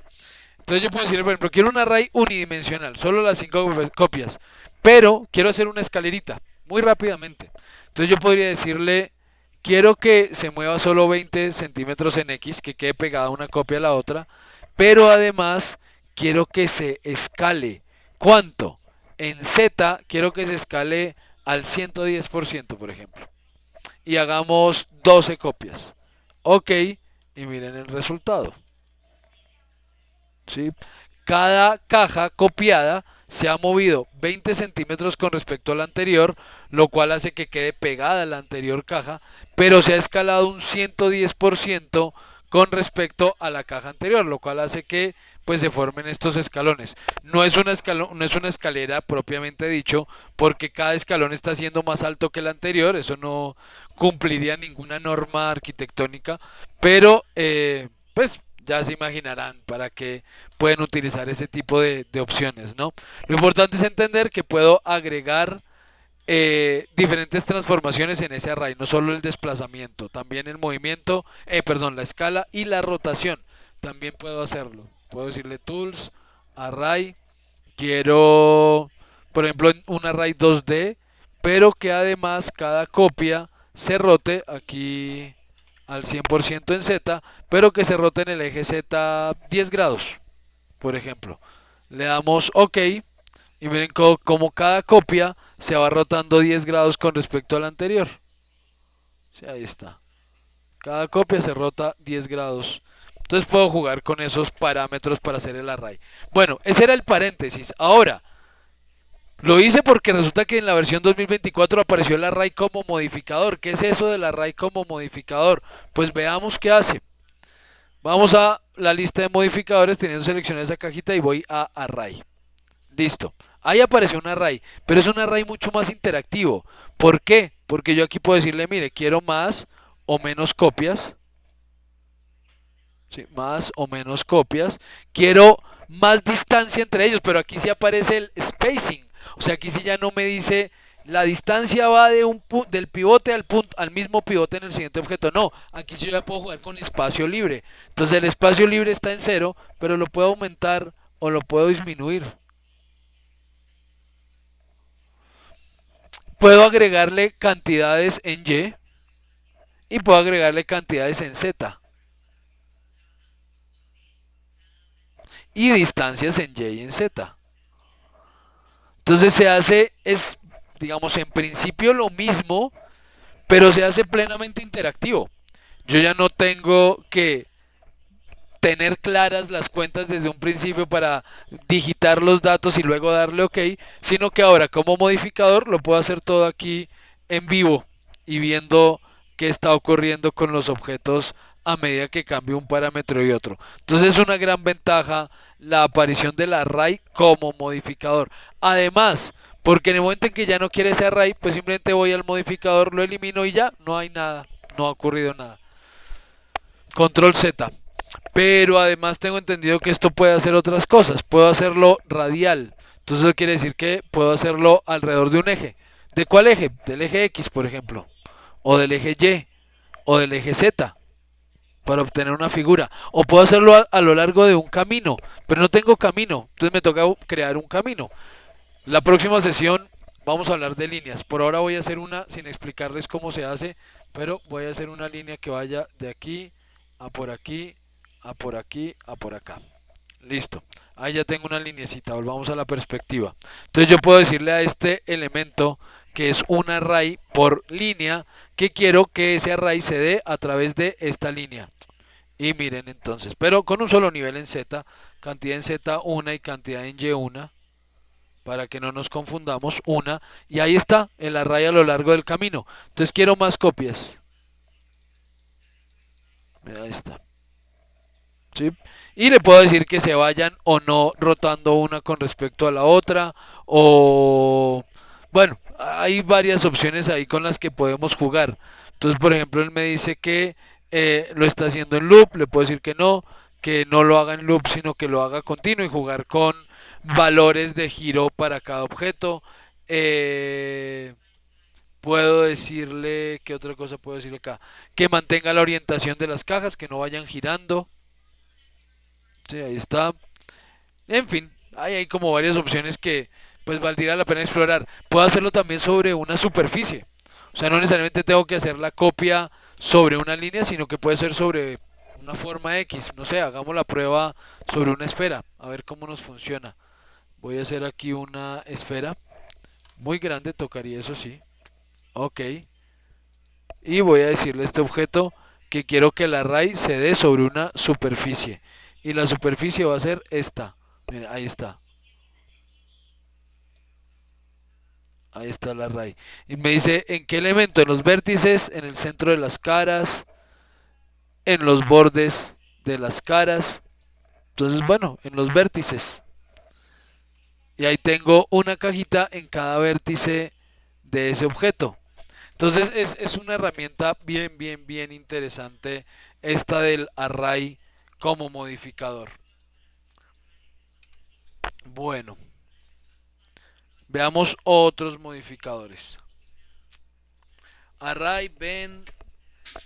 Entonces yo puedo decir, por ejemplo, quiero un array unidimensional, solo las 5 copias, pero quiero hacer una escalerita, muy rápidamente. Entonces yo podría decirle, quiero que se mueva solo 20 centímetros en X, que quede pegada una copia a la otra, pero además quiero que se escale. ¿Cuánto? En Z quiero que se escale al 110%, por ejemplo. Y hagamos 12 copias. OK, y miren el resultado. ¿Sí? Cada caja copiada se ha movido 20 centímetros con respecto a la anterior, lo cual hace que quede pegada a la anterior caja, pero se ha escalado un 110% con respecto a la caja anterior, lo cual hace que pues se formen estos escalones. No es una escalera propiamente dicho, porque cada escalón está siendo más alto que el anterior, eso no cumpliría ninguna norma arquitectónica, pero pues ya se imaginarán para qué pueden utilizar ese tipo de opciones, ¿no? Lo importante es entender que puedo agregar diferentes transformaciones en ese array, no solo el desplazamiento, también el movimiento, perdón, la escala y la rotación, también puedo hacerlo. Puedo decirle tools, array, quiero, por ejemplo, un array 2D, pero que además cada copia se rote aquí al 100% en Z, pero que se rote en el eje Z 10 grados, por ejemplo. Le damos OK y miren como cada copia se va rotando 10 grados con respecto a la anterior. Sí, ahí está. Cada copia se rota 10 grados. Entonces puedo jugar con esos parámetros para hacer el array. Bueno, ese era el paréntesis. Ahora, lo hice porque resulta que en la versión 2024 apareció el array como modificador. ¿Qué es eso del array como modificador? Pues veamos qué hace. Vamos a la lista de modificadores teniendo seleccionada esa cajita y voy a array. Listo. Ahí apareció un array, pero es un array mucho más interactivo. ¿Por qué? Porque yo aquí puedo decirle, mire, quiero más o menos copias. ¿Sí? Más o menos copias. Quiero más distancia entre ellos, pero aquí sí aparece el spacing. O sea, aquí sí ya no me dice la distancia va de del pivote al punto, al mismo pivote en el siguiente objeto. No, aquí sí yo ya puedo jugar con espacio libre. Entonces el espacio libre está en cero, pero lo puedo aumentar o lo puedo disminuir. Puedo agregarle cantidades en Y y puedo agregarle cantidades en Z y distancias en Y y en Z. Entonces se hace, es, digamos, en principio lo mismo, pero se hace plenamente interactivo. Yo ya no tengo que tener claras las cuentas desde un principio para digitar los datos y luego darle OK, sino que ahora como modificador lo puedo hacer todo aquí en vivo y viendo qué está ocurriendo con los objetos a medida que cambio un parámetro y otro. Entonces es una gran ventaja la aparición del array como modificador. Además, porque en el momento en que ya no quiere ese array, pues simplemente voy al modificador, lo elimino y ya, no hay nada, no ha ocurrido nada. Control Z. Pero además tengo entendido que esto puede hacer otras cosas. Puedo hacerlo radial. Entonces eso quiere decir que puedo hacerlo alrededor de un eje. ¿De cuál eje? Del eje X, por ejemplo. O del eje Y. O del eje Z. Para obtener una figura. O puedo hacerlo a lo largo de un camino. Pero no tengo camino. Entonces me toca crear un camino. La próxima sesión vamos a hablar de líneas. Por ahora voy a hacer una sin explicarles cómo se hace. Pero voy a hacer una línea que vaya de aquí a por aquí, a por aquí, a por acá. Listo. Ahí ya tengo una linecita. Volvamos a la perspectiva. Entonces yo puedo decirle a este elemento que es un array por línea que quiero que ese array se dé a través de esta línea. Y miren entonces, pero con un solo nivel en Z, cantidad en Z una y cantidad en Y una, para que no nos confundamos, una, y ahí está el array a lo largo del camino. Entonces quiero más copias. Ahí está. ¿Sí? Y le puedo decir que se vayan o no rotando una con respecto a la otra. O bueno, hay varias opciones ahí con las que podemos jugar. Entonces, por ejemplo, él me dice que lo está haciendo en loop. Le puedo decir que no lo haga en loop, sino que lo haga continuo y jugar con valores de giro para cada objeto. Puedo decirle, ¿qué otra cosa puedo decirle acá? Que mantenga la orientación de las cajas, que no vayan girando. Sí, ahí está. En fin, hay como varias opciones que pues valdría la pena explorar. Puedo hacerlo también sobre una superficie. O sea, no necesariamente tengo que hacer la copia sobre una línea, sino que puede ser sobre una forma X. No sé, hagamos la prueba sobre una esfera, a ver cómo nos funciona. Voy a hacer aquí una esfera muy grande, tocaría eso sí. Ok. Y voy a decirle a este objeto que quiero que el array se dé sobre una superficie. Y la superficie va a ser esta. Mira, ahí está. Ahí está el array. Y me dice en qué elemento, en los vértices, en el centro de las caras, en los bordes de las caras. Entonces, bueno, en los vértices. Y ahí tengo una cajita en cada vértice de ese objeto. Entonces es una herramienta bien interesante esta del array como modificador. Bueno, veamos otros modificadores. Array, ven,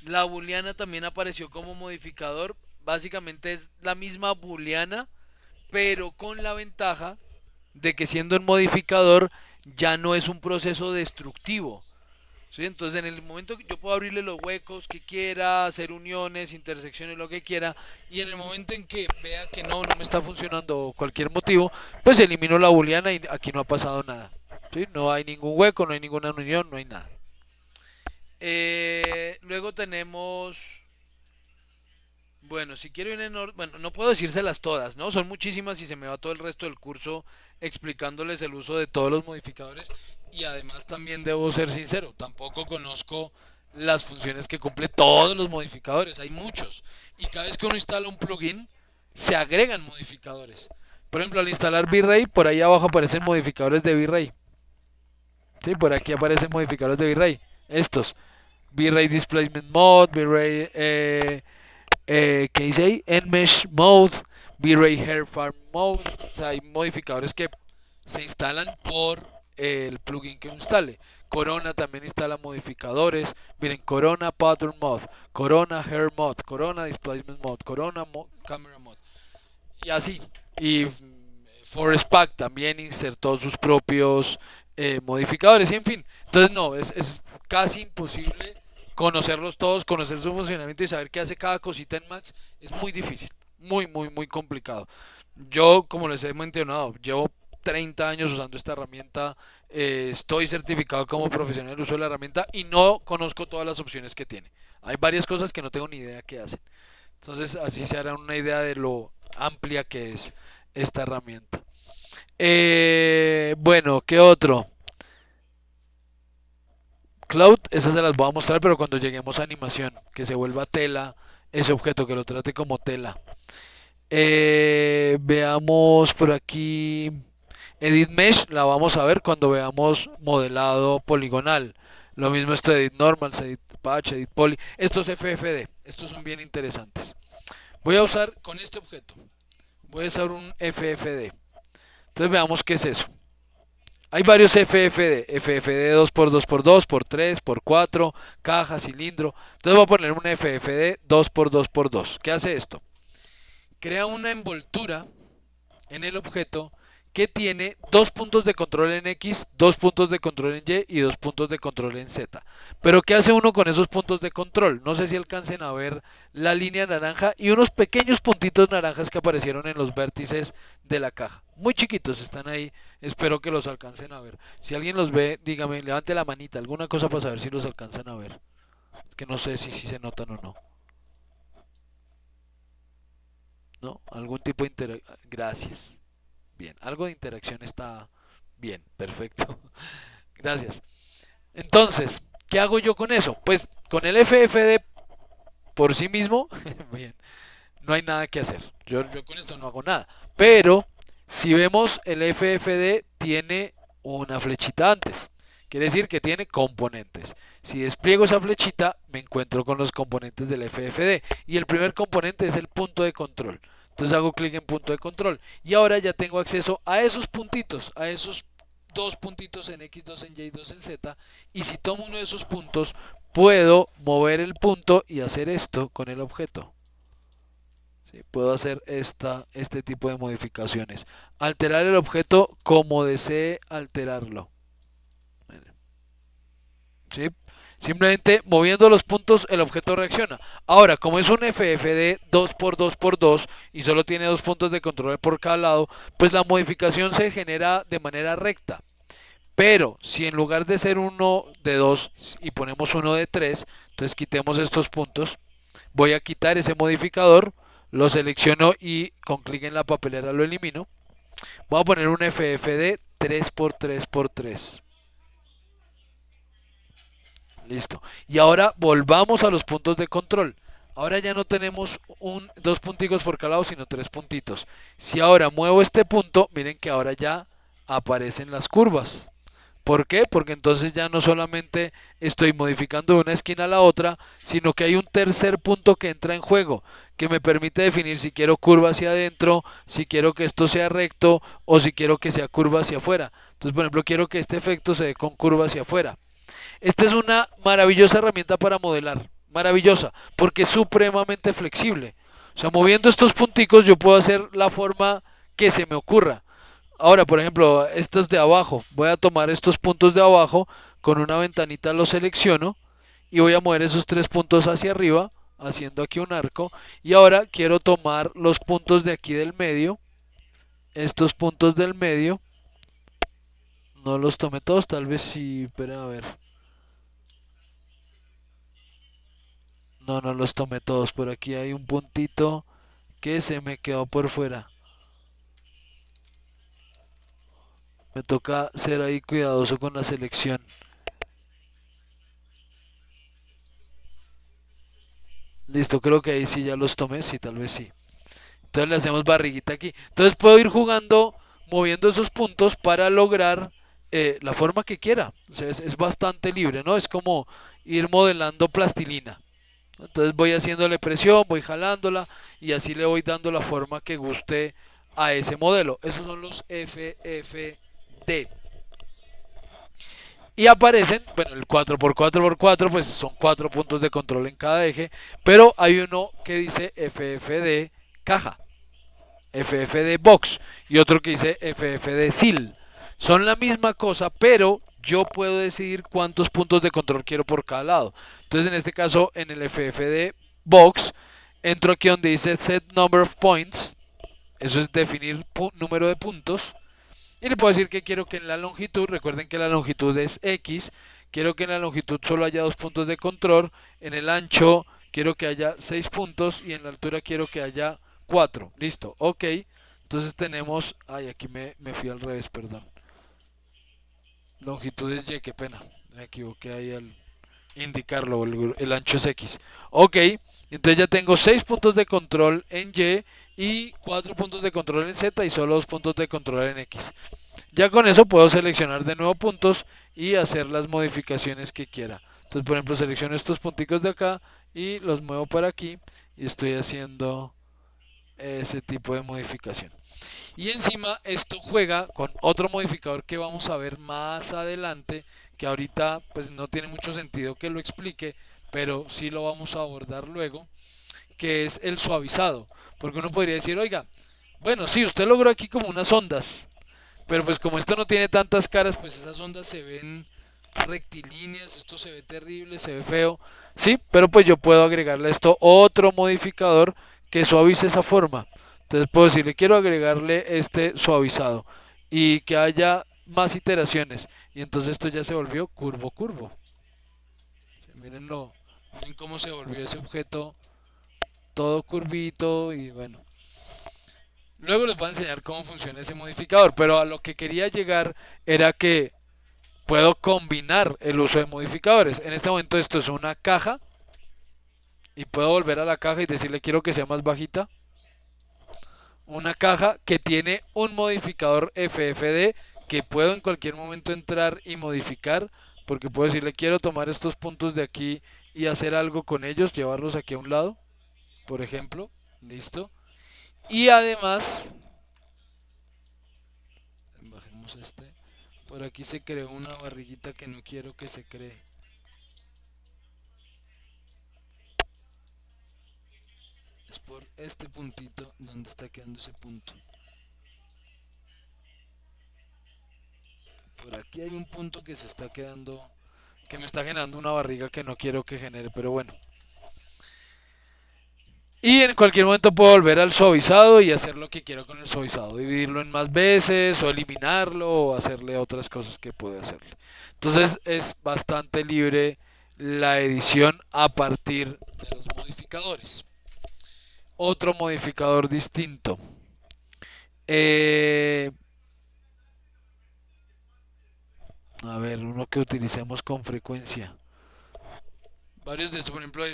la booleana también apareció como modificador. Básicamente es la misma booleana, pero con la ventaja de que siendo un modificador ya no es un proceso destructivo. ¿Sí? Entonces en el momento que yo puedo abrirle los huecos que quiera, hacer uniones, intersecciones, lo que quiera, y en el momento en que vea que no me está funcionando o cualquier motivo, pues elimino la booleana y aquí no ha pasado nada. ¿Sí? No hay ningún hueco, no hay ninguna unión, no hay nada. Luego tenemos Bueno, si quiero ir en orden, bueno, no puedo decírselas todas, ¿no? Son muchísimas y se me va todo el resto del curso explicándoles el uso de todos los modificadores y además también debo ser sincero, tampoco conozco las funciones que cumplen todos los modificadores, hay muchos y cada vez que uno instala un plugin se agregan modificadores. Por ejemplo, al instalar V-Ray, por ahí abajo aparecen modificadores de V-Ray. Sí, por aquí aparecen modificadores de V-Ray. Estos. V-Ray Displacement Mode, V-Ray ¿qué dice ahí? Enmesh Mode, V-Ray Hair Farm Mode. O sea, hay modificadores que se instalan por el plugin que uno instale. Corona también instala modificadores. Miren, Corona Pattern Mode, Corona Hair Mode, Corona Displacement Mode, Corona Camera Mode. Y así. Y Forest Pack también insertó sus propios modificadores. Y en fin. Entonces, no, es casi imposible conocerlos todos, conocer su funcionamiento y saber qué hace cada cosita en Max. Es muy difícil. Muy, muy, muy complicado. Yo, como les he mencionado, llevo 30 años usando esta herramienta. Estoy certificado como profesional de uso de la herramienta y no conozco todas las opciones que tiene. Hay varias cosas que no tengo ni idea qué hacen. Entonces así se hará una idea de lo amplia que es esta herramienta. Bueno, ¿qué otro? Cloud, esas se las voy a mostrar, pero cuando lleguemos a animación, que se vuelva tela ese objeto, que lo trate como tela. Veamos por aquí. Edit Mesh la vamos a ver cuando veamos modelado poligonal. Lo mismo esto de Edit Normals, Edit Patch, Edit Poly. Estos FFD, estos son bien interesantes. Voy a usar con este objeto. Voy a usar un FFD. Entonces veamos qué es eso. Hay varios FFD. FFD 2x2x2, por 3, por 4, caja, cilindro. Entonces voy a poner un FFD 2x2x2. ¿Qué hace esto? Crea una envoltura en el objeto que tiene dos puntos de control en X, dos puntos de control en Y y dos puntos de control en Z. Pero ¿qué hace uno con esos puntos de control? No sé si alcancen a ver la línea naranja y unos pequeños puntitos naranjas que aparecieron en los vértices de la caja. Muy chiquitos están ahí, espero que los alcancen a ver. Si alguien los ve, dígame, levante la manita, alguna cosa para saber si los alcanzan a ver. Es que no sé si se notan o no. ¿No? Algún tipo de interacción. Gracias. Bien, algo de interacción está bien, perfecto. Gracias. Entonces, ¿qué hago yo con eso? Pues con el FFD por sí mismo, bien, no hay nada que hacer. Yo con esto no hago nada. Pero si vemos el FFD tiene una flechita antes. Quiere decir que tiene componentes. Si despliego esa flechita, me encuentro con los componentes del FFD. Y el primer componente es el punto de control. Entonces hago clic en punto de control. Y ahora ya tengo acceso a esos puntitos, a esos dos puntitos en X, dos en Y, dos en Z. Y si tomo uno de esos puntos, puedo mover el punto y hacer esto con el objeto. ¿Sí? Puedo hacer este tipo de modificaciones. Alterar el objeto como desee alterarlo. ¿Sí? Simplemente moviendo los puntos el objeto reacciona. Ahora, como es un FFD 2x2x2 y solo tiene dos puntos de control por cada lado, pues la modificación se genera de manera recta. Pero si en lugar de ser uno de 2 y ponemos uno de 3, entonces quitemos estos puntos. Voy a quitar ese modificador, lo selecciono y con clic en la papelera lo elimino. Voy a poner un FFD 3x3x3. Listo. Y ahora volvamos a los puntos de control. Ahora ya no tenemos dos punticos por cada lado, sino tres puntitos. Si ahora muevo este punto, miren que ahora ya aparecen las curvas. ¿Por qué? Porque entonces ya no solamente estoy modificando de una esquina a la otra, sino que hay un tercer punto que entra en juego, que me permite definir si quiero curva hacia adentro, si quiero que esto sea recto o si quiero que sea curva hacia afuera. Entonces, por ejemplo, quiero que este efecto se dé con curva hacia afuera. Esta es una maravillosa herramienta para modelar, maravillosa, porque es supremamente flexible. O sea, moviendo estos punticos yo puedo hacer la forma que se me ocurra. Ahora, por ejemplo, estos de abajo, voy a tomar estos puntos de abajo, con una ventanita los selecciono y voy a mover esos tres puntos hacia arriba, haciendo aquí un arco. Y ahora quiero tomar los puntos de aquí del medio, estos puntos del medio, no los tomé todos, tal vez sí, pero a ver. No, no los tomé todos. Por aquí hay un puntito que se me quedó por fuera. Me toca ser ahí cuidadoso con la selección. Listo, creo que ahí sí ya los tomé, sí, tal vez sí. Entonces le hacemos barriguita aquí. Entonces puedo ir jugando, moviendo esos puntos para lograr la forma que quiera. O sea, es bastante libre, ¿no? Es como ir modelando plastilina. Entonces voy haciéndole presión, voy jalándola y así le voy dando la forma que guste a ese modelo. Esos son los FFD. Y aparecen, bueno, el 4x4x4 pues son 4 puntos de control en cada eje, pero hay uno que dice FFD caja, FFD box y otro que dice FFD seal. Son la misma cosa, pero yo puedo decidir cuántos puntos de control quiero por cada lado. Entonces en este caso en el FFD box entro aquí donde dice set number of points, eso es definir número de puntos. Y le puedo decir que quiero que en la longitud, recuerden que la longitud es X, quiero que en la longitud solo haya 2 puntos de control, en el ancho quiero que haya 6 puntos y en la altura quiero que haya 4. Listo, ok. Entonces tenemos, ay, aquí me fui al revés, perdón. Longitud es Y, qué pena, me equivoqué ahí al indicarlo, el ancho es X. Ok, entonces ya tengo 6 puntos de control en Y 4 puntos de control en Z y solo 2 puntos de control en X. Ya con eso puedo seleccionar de nuevo puntos y hacer las modificaciones que quiera. Entonces, por ejemplo, selecciono estos punticos de acá y los muevo para aquí y estoy haciendo ese tipo de modificación. Y encima esto juega con otro modificador que vamos a ver más adelante, que ahorita pues no tiene mucho sentido que lo explique, pero sí lo vamos a abordar luego, que es el suavizado. Porque uno podría decir, oiga, bueno, sí, usted logró aquí como unas ondas, pero pues como esto no tiene tantas caras, pues esas ondas se ven rectilíneas, esto se ve terrible, se ve feo. Sí, pero pues yo puedo agregarle a esto otro modificador que suavice esa forma. Entonces puedo decirle, quiero agregarle este suavizado y que haya más iteraciones. Y entonces esto ya se volvió curvo curvo. Miren miren cómo se volvió ese objeto todo curvito y bueno. Luego les voy a enseñar cómo funciona ese modificador, pero a lo que quería llegar era que puedo combinar el uso de modificadores. En este momento esto es una caja y puedo volver a la caja y decirle quiero que sea más bajita. Una caja que tiene un modificador FFD que puedo en cualquier momento entrar y modificar porque puedo decirle quiero tomar estos puntos de aquí y hacer algo con ellos, llevarlos aquí a un lado, por ejemplo. Listo. Y además, bajemos este. Por aquí se creó una barriguita que no quiero que se cree. Es por este puntito donde está quedando ese punto. Por aquí hay un punto que se está quedando, que me está generando una barriga que no quiero que genere, pero bueno. Y en cualquier momento puedo volver al suavizado y hacer lo que quiero con el suavizado, dividirlo en más veces o eliminarlo o hacerle otras cosas que puedo hacerle. Entonces es bastante libre la edición a partir de los modificadores. Otro modificador distinto. Eh, a ver, uno que utilicemos con frecuencia. Varios de estos, por ejemplo,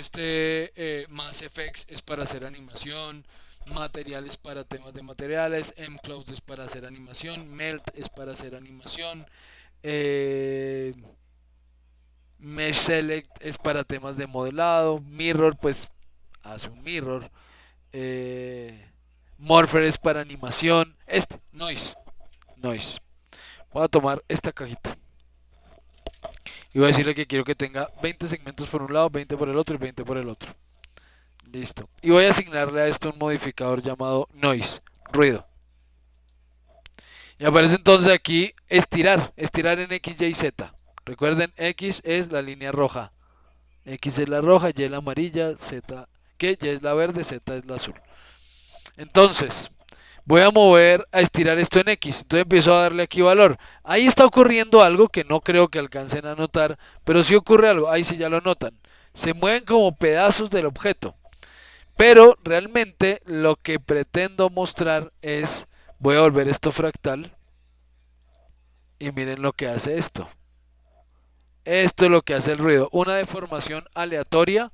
Mass Effects es para hacer animación, materiales para temas de materiales, mCloud es para hacer animación, Melt es para hacer animación, eh, Mesh Select es para temas de modelado, Mirror pues hace un mirror, eh, Morpher es para animación, Noise. Voy a tomar esta cajita y voy a decirle que quiero que tenga 20 segmentos por un lado, 20 por el otro y 20 por el otro. Listo. Y voy a asignarle a esto un modificador llamado noise, ruido. Y aparece entonces aquí estirar en X, Y, Z. Recuerden, X es la línea roja. X es la roja, Y es la amarilla, Z, que Y es la verde, Z es la azul. Entonces, voy a mover, a estirar esto en X. Entonces empiezo a darle aquí valor. Ahí está ocurriendo algo que no creo que alcancen a notar, pero sí ocurre algo. Ahí sí ya lo notan. Se mueven como pedazos del objeto. Pero realmente lo que pretendo mostrar es, voy a volver esto fractal y miren lo que hace esto. Esto es lo que hace el ruido, una deformación aleatoria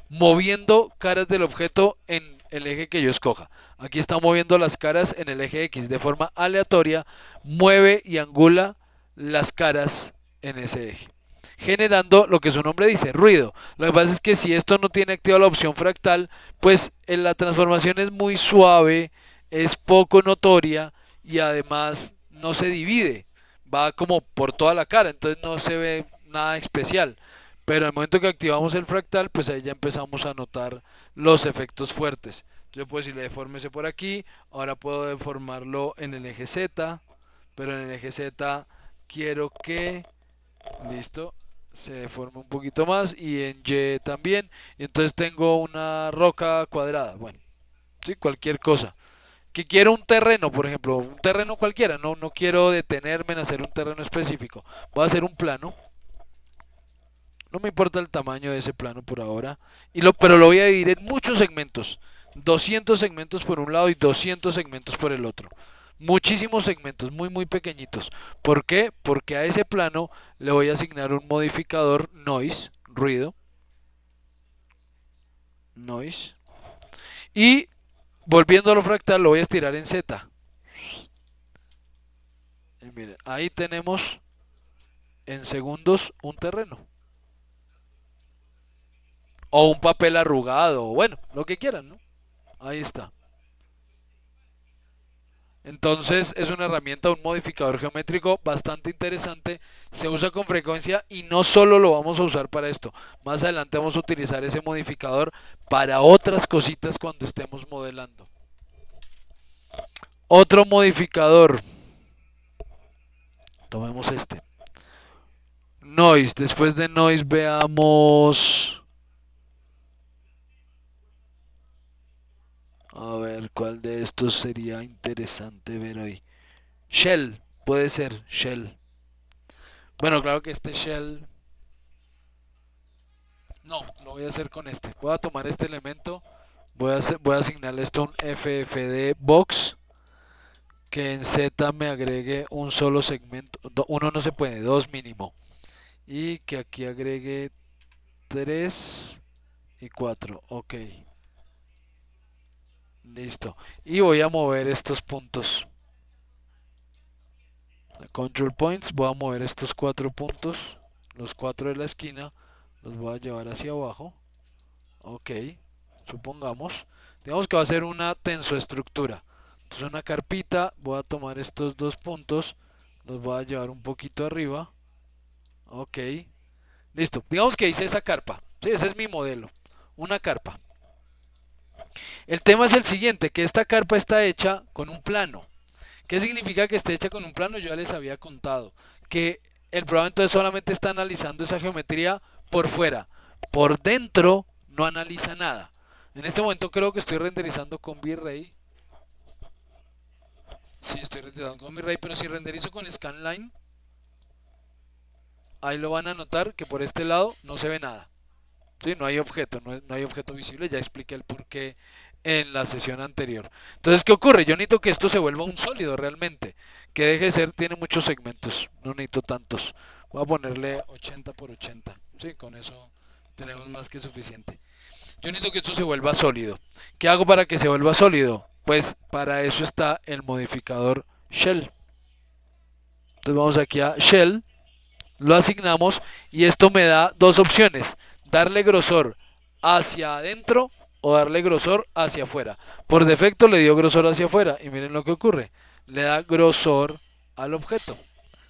moviendo caras del objeto en el eje que yo escoja. Aquí está moviendo las caras en el eje X de forma aleatoria, mueve y angula las caras en ese eje, generando lo que su nombre dice, ruido. Lo que pasa es que si esto no tiene activa la opción fractal, pues la transformación es muy suave, es poco notoria y además no se divide, va como por toda la cara, entonces no se ve nada especial. Pero al momento que activamos el fractal, pues ahí ya empezamos a notar los efectos fuertes. Yo puedo decirle defórmese por aquí, ahora puedo deformarlo en el eje Z, pero en el eje Z quiero que, listo, se deforme un poquito más y en Y también. Y entonces tengo una roca cuadrada, bueno, sí, cualquier cosa. Que quiero un terreno, por ejemplo, un terreno cualquiera, no quiero detenerme en hacer un terreno específico. Voy a hacer un plano. No me importa el tamaño de ese plano por ahora. Pero lo voy a dividir en muchos segmentos. 200 segmentos por un lado y 200 segmentos por el otro. Muchísimos segmentos, muy pequeñitos. ¿Por qué? Porque a ese plano le voy a asignar un modificador noise, ruido. Noise. Y volviendo a lo fractal lo voy a estirar en Z. Y miren, ahí tenemos en segundos un terreno. O un papel arrugado, bueno, lo que quieran, ¿no? Ahí está. Entonces es una herramienta, un modificador geométrico bastante interesante, se usa con frecuencia y no solo lo vamos a usar para esto, más adelante vamos a utilizar ese modificador para otras cositas cuando estemos modelando. Otro modificador, tomemos este, noise, después de noise veamos, a ver cuál de estos sería interesante ver hoy. Shell, puede ser Shell. Bueno, claro que este Shell, no, lo voy a hacer con este. Voy a tomar este elemento, voy a asignarle esto a un FFD box, que en Z me agregue un solo segmento, uno no se puede, dos mínimo. Y que aquí agregue 3 y 4, ok. Listo. Y voy a mover estos puntos. Control points, voy a mover estos 4 puntos, los 4 de la esquina, los voy a llevar hacia abajo. Ok, supongamos. Digamos que va a ser una tensoestructura. Entonces una carpita, voy a tomar estos 2 puntos, los voy a llevar un poquito arriba. Ok, listo. Digamos que hice esa carpa. Sí, ese es mi modelo. Una carpa. El tema es el siguiente, que esta carpa está hecha con un plano. ¿Qué significa que esté hecha con un plano? Yo ya les había contado que el programa entonces solamente está analizando esa geometría por fuera. Por dentro no analiza nada. En este momento creo que estoy renderizando con V-Ray. Sí, estoy renderizando con V-Ray, pero si renderizo con Scanline, ahí lo van a notar que por este lado no se ve nada. Sí, no hay objeto, no hay objeto visible, ya expliqué el porqué en la sesión anterior. Entonces, ¿qué ocurre? Yo necesito que esto se vuelva un sólido realmente, que deje de ser, tiene muchos segmentos, no necesito tantos. Voy a ponerle 80 por 80, sí, con eso tenemos más que suficiente. Yo necesito que esto se vuelva sólido. ¿Qué hago para que se vuelva sólido? Pues para eso está el modificador Shell. Entonces vamos aquí a Shell, lo asignamos y esto me da dos opciones: darle grosor hacia adentro o darle grosor hacia afuera. Por defecto le dio grosor hacia afuera y miren lo que ocurre, le da grosor al objeto.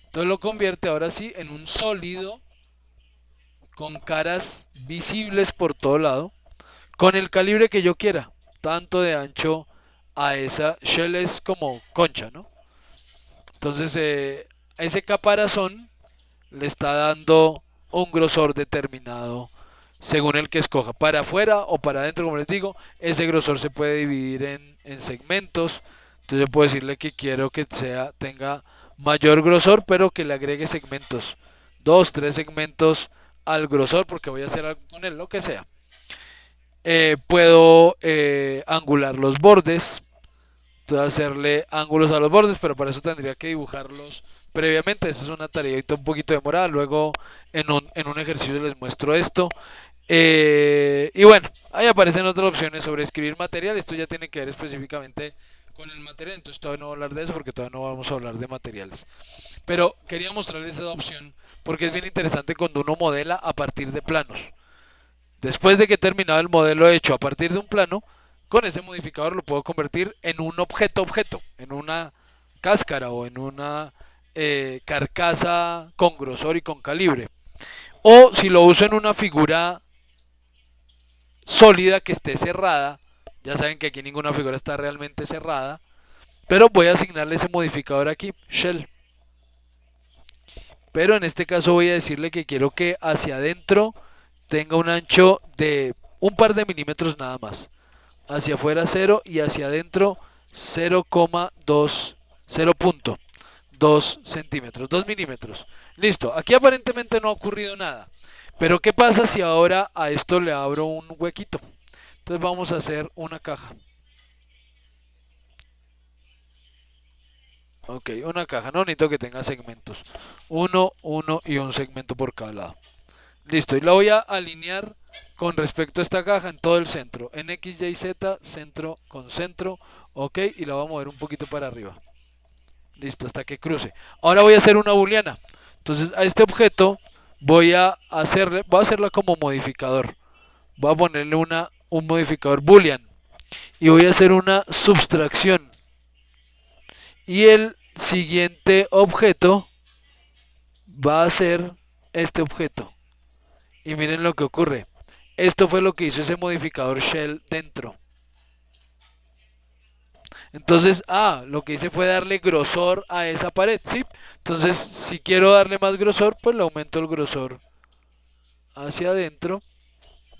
Entonces lo convierte ahora sí en un sólido con caras visibles por todo lado, con el calibre que yo quiera, tanto de ancho a esa shell es como concha, ¿no? Entonces ese caparazón le está dando un grosor determinado según el que escoja, para afuera o para adentro, como les digo. Ese grosor se puede dividir en segmentos. Entonces yo puedo decirle que quiero que tenga mayor grosor, pero que le agregue segmentos, dos, tres segmentos al grosor porque voy a hacer algo con él, lo que sea. Puedo angular los bordes, puedo hacerle ángulos a los bordes, pero para eso tendría que dibujarlos previamente. Esa es una tarea un poquito demorada. Luego en un ejercicio les muestro esto. Y bueno, ahí aparecen otras opciones sobre escribir material. Esto ya tiene que ver específicamente con el material, entonces todavía no voy a hablar de eso porque todavía no vamos a hablar de materiales. Pero quería mostrarles esa opción porque es bien interesante cuando uno modela a partir de planos. Después de que he terminado el modelo hecho a partir de un plano, con ese modificador lo puedo convertir en un objeto, en una cáscara o en una carcasa con grosor y con calibre. O si lo uso en una figura sólida que esté cerrada, ya saben que aquí ninguna figura está realmente cerrada, pero voy a asignarle ese modificador aquí, shell. Pero en este caso voy a decirle que quiero que hacia adentro tenga un ancho de un par de milímetros nada más. Hacia afuera 0 y hacia adentro 0,2, 0.2 centímetros, 2 milímetros. Listo, aquí aparentemente no ha ocurrido nada. Pero ¿qué pasa si ahora a esto le abro un huequito? Entonces vamos a hacer una caja. Ok, una caja, no necesito que tenga segmentos. Uno, uno y un segmento por cada lado. Listo, y la voy a alinear con respecto a esta caja en todo el centro. En X, Y, Z, centro con centro. Ok, y la voy a mover un poquito para arriba. Listo, hasta que cruce. Ahora voy a hacer una booleana. Entonces a este objeto voy a hacerla como modificador. Voy a ponerle un modificador boolean. Y voy a hacer una subtracción. Y el siguiente objeto va a ser este objeto. Y miren lo que ocurre. Esto fue lo que hizo ese modificador shell dentro. Entonces, lo que hice fue darle grosor a esa pared, ¿sí? Entonces, si quiero darle más grosor, pues le aumento el grosor hacia adentro.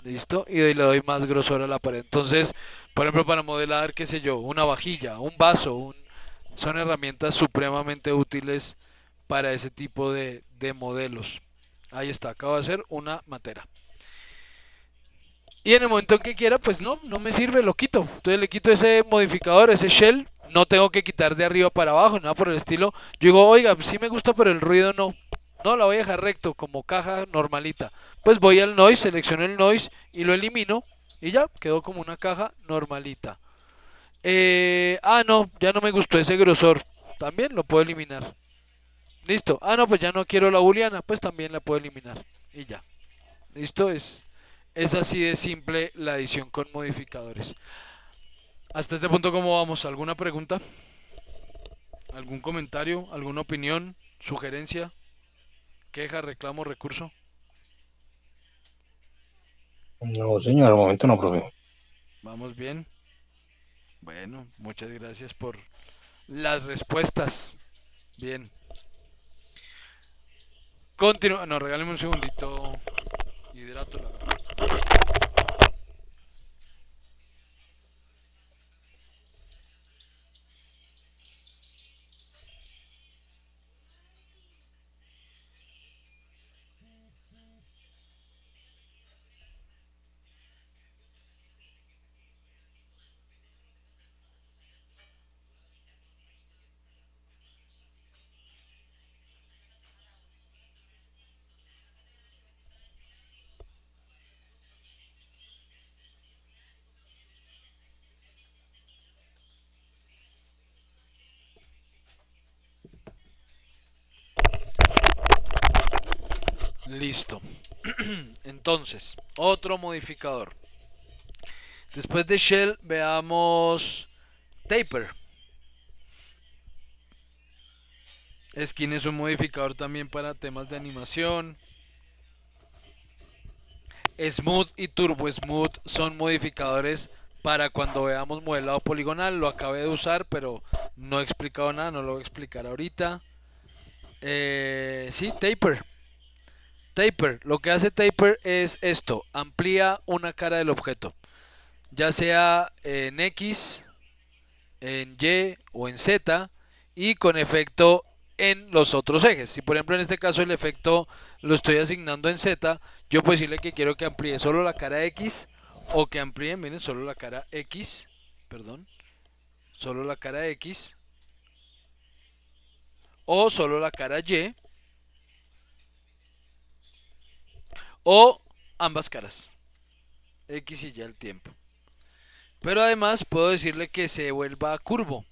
¿Listo? Y le doy más grosor a la pared. Entonces, por ejemplo, para modelar, qué sé yo, una vajilla, un vaso, son herramientas supremamente útiles para ese tipo de modelos. Ahí está, acabo de hacer una matera. Y en el momento en que quiera, pues no me sirve, lo quito. Entonces le quito ese modificador, ese shell. No tengo que quitar de arriba para abajo, nada por el estilo. Yo digo, oiga, sí me gusta, pero el ruido no. No, la voy a dejar recto, como caja normalita. Pues voy al noise, selecciono el noise y lo elimino. Y ya, quedó como una caja normalita. No, ya no me gustó ese grosor. También lo puedo eliminar. Listo. No, pues ya no quiero la booleana. Pues también la puedo eliminar. Y ya. Listo, es así de simple la edición con modificadores. Hasta este punto, ¿cómo vamos? ¿Alguna pregunta? ¿Algún comentario? ¿Alguna opinión? ¿Sugerencia? ¿Queja? ¿Reclamo? ¿Recurso? No, señor, al momento no, profe. ¿Vamos bien? Bueno, muchas gracias por las respuestas. Bien. Continúa. No, regáleme un segundito. Hidrato la garganta. Listo. Entonces, otro modificador. Después de shell, veamos taper. Skin es un modificador también para temas de animación. Smooth y Turbo Smooth son modificadores para cuando veamos modelado poligonal. Lo acabé de usar, pero no he explicado nada, no lo voy a explicar ahorita. Sí, Taper. Taper, lo que hace Taper es esto, amplía una cara del objeto, ya sea en X, en Y o en Z, y con efecto en los otros ejes. Si por ejemplo en este caso el efecto lo estoy asignando en Z, yo puedo decirle que quiero que amplíe solo la cara X o que amplíe, miren, solo la cara X, perdón, solo la cara X o solo la cara Y o ambas caras, X y Y al tiempo. Pero además puedo decirle que se vuelva curvo.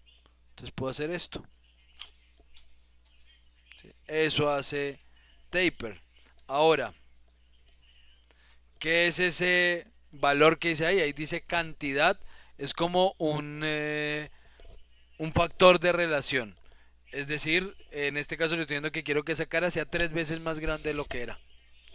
Entonces puedo hacer esto. ¿Sí? Eso hace taper. Ahora, ¿qué es ese valor que dice ahí? Ahí dice cantidad. Es como un factor de relación. Es decir, en este caso yo estoy diciendo que quiero que esa cara sea 3 veces más grande de lo que era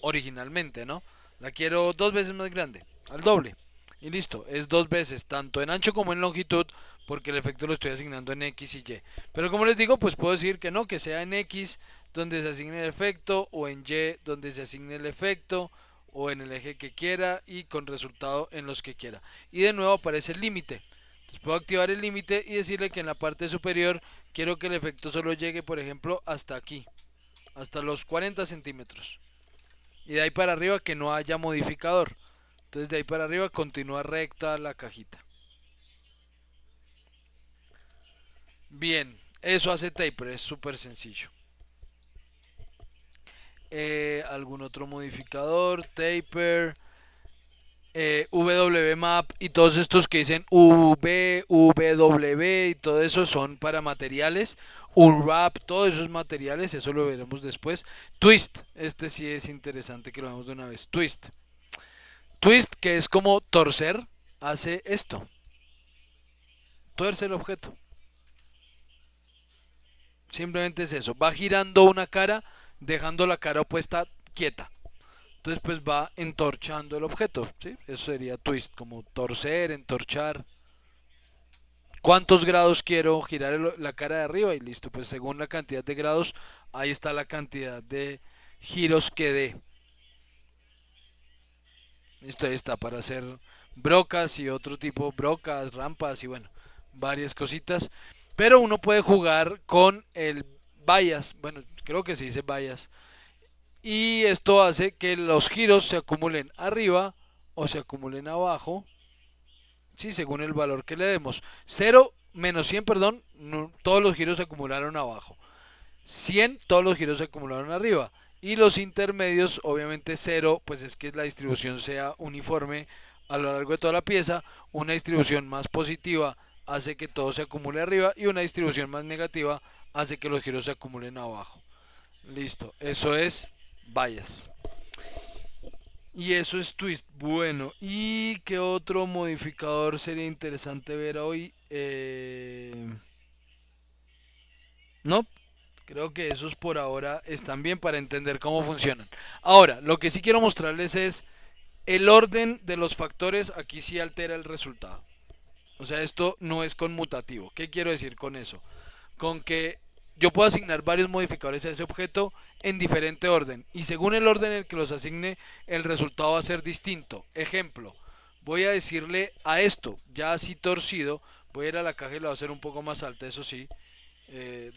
originalmente, ¿no? La quiero 2 veces más grande, al doble. Y listo, es 2 veces, tanto en ancho como en longitud, porque el efecto lo estoy asignando en X y Y. Pero como les digo, pues puedo decir que no, que sea en X donde se asigne el efecto, o en Y donde se asigne el efecto, o en el eje que quiera y con resultado en los que quiera. Y de nuevo aparece el límite. Entonces puedo activar el límite y decirle que en la parte superior quiero que el efecto solo llegue, por ejemplo, hasta aquí, hasta los 40 centímetros. Y de ahí para arriba que no haya modificador. Entonces de ahí para arriba continúa recta la cajita. Bien, eso hace taper, es súper sencillo. ¿Algún otro modificador? Taper, WMAP y todos estos que dicen V, W y todo eso son para materiales. Unwrap, todos esos materiales, eso lo veremos después. Twist, este sí es interesante que lo veamos de una vez. Twist. Twist, que es como torcer, hace esto. Tuerce el objeto. Simplemente es eso. Va girando una cara, dejando la cara opuesta quieta. Entonces pues va entorchando el objeto, ¿sí? Eso sería twist, como torcer, entorchar. ¿Cuántos grados quiero girar la cara de arriba? Y listo, pues según la cantidad de grados, ahí está la cantidad de giros que dé. Esto está para hacer brocas y otro tipo, brocas, rampas y bueno, varias cositas. Pero uno puede jugar con el bias, bueno, creo que se dice bias. Y esto hace que los giros se acumulen arriba o se acumulen abajo, sí, según el valor que le demos. 0 menos 100, perdón, no, todos los giros se acumularon abajo. 100, todos los giros se acumularon arriba. Y los intermedios, obviamente 0, pues es que la distribución sea uniforme a lo largo de toda la pieza. Una distribución más positiva hace que todo se acumule arriba y una distribución más negativa hace que los giros se acumulen abajo. Listo, eso es bias. Y eso es twist. Bueno, ¿y qué otro modificador sería interesante ver hoy? No, creo que esos por ahora están bien para entender cómo funcionan. Ahora, lo que sí quiero mostrarles es el orden de los factores. Aquí sí altera el resultado. O sea, esto no es conmutativo. ¿Qué quiero decir con eso? Con que yo puedo asignar varios modificadores a ese objeto en diferente orden. Y según el orden en el que los asigne, el resultado va a ser distinto. Ejemplo, voy a decirle a esto, ya así torcido, voy a ir a la caja y la voy a hacer un poco más alta, eso sí,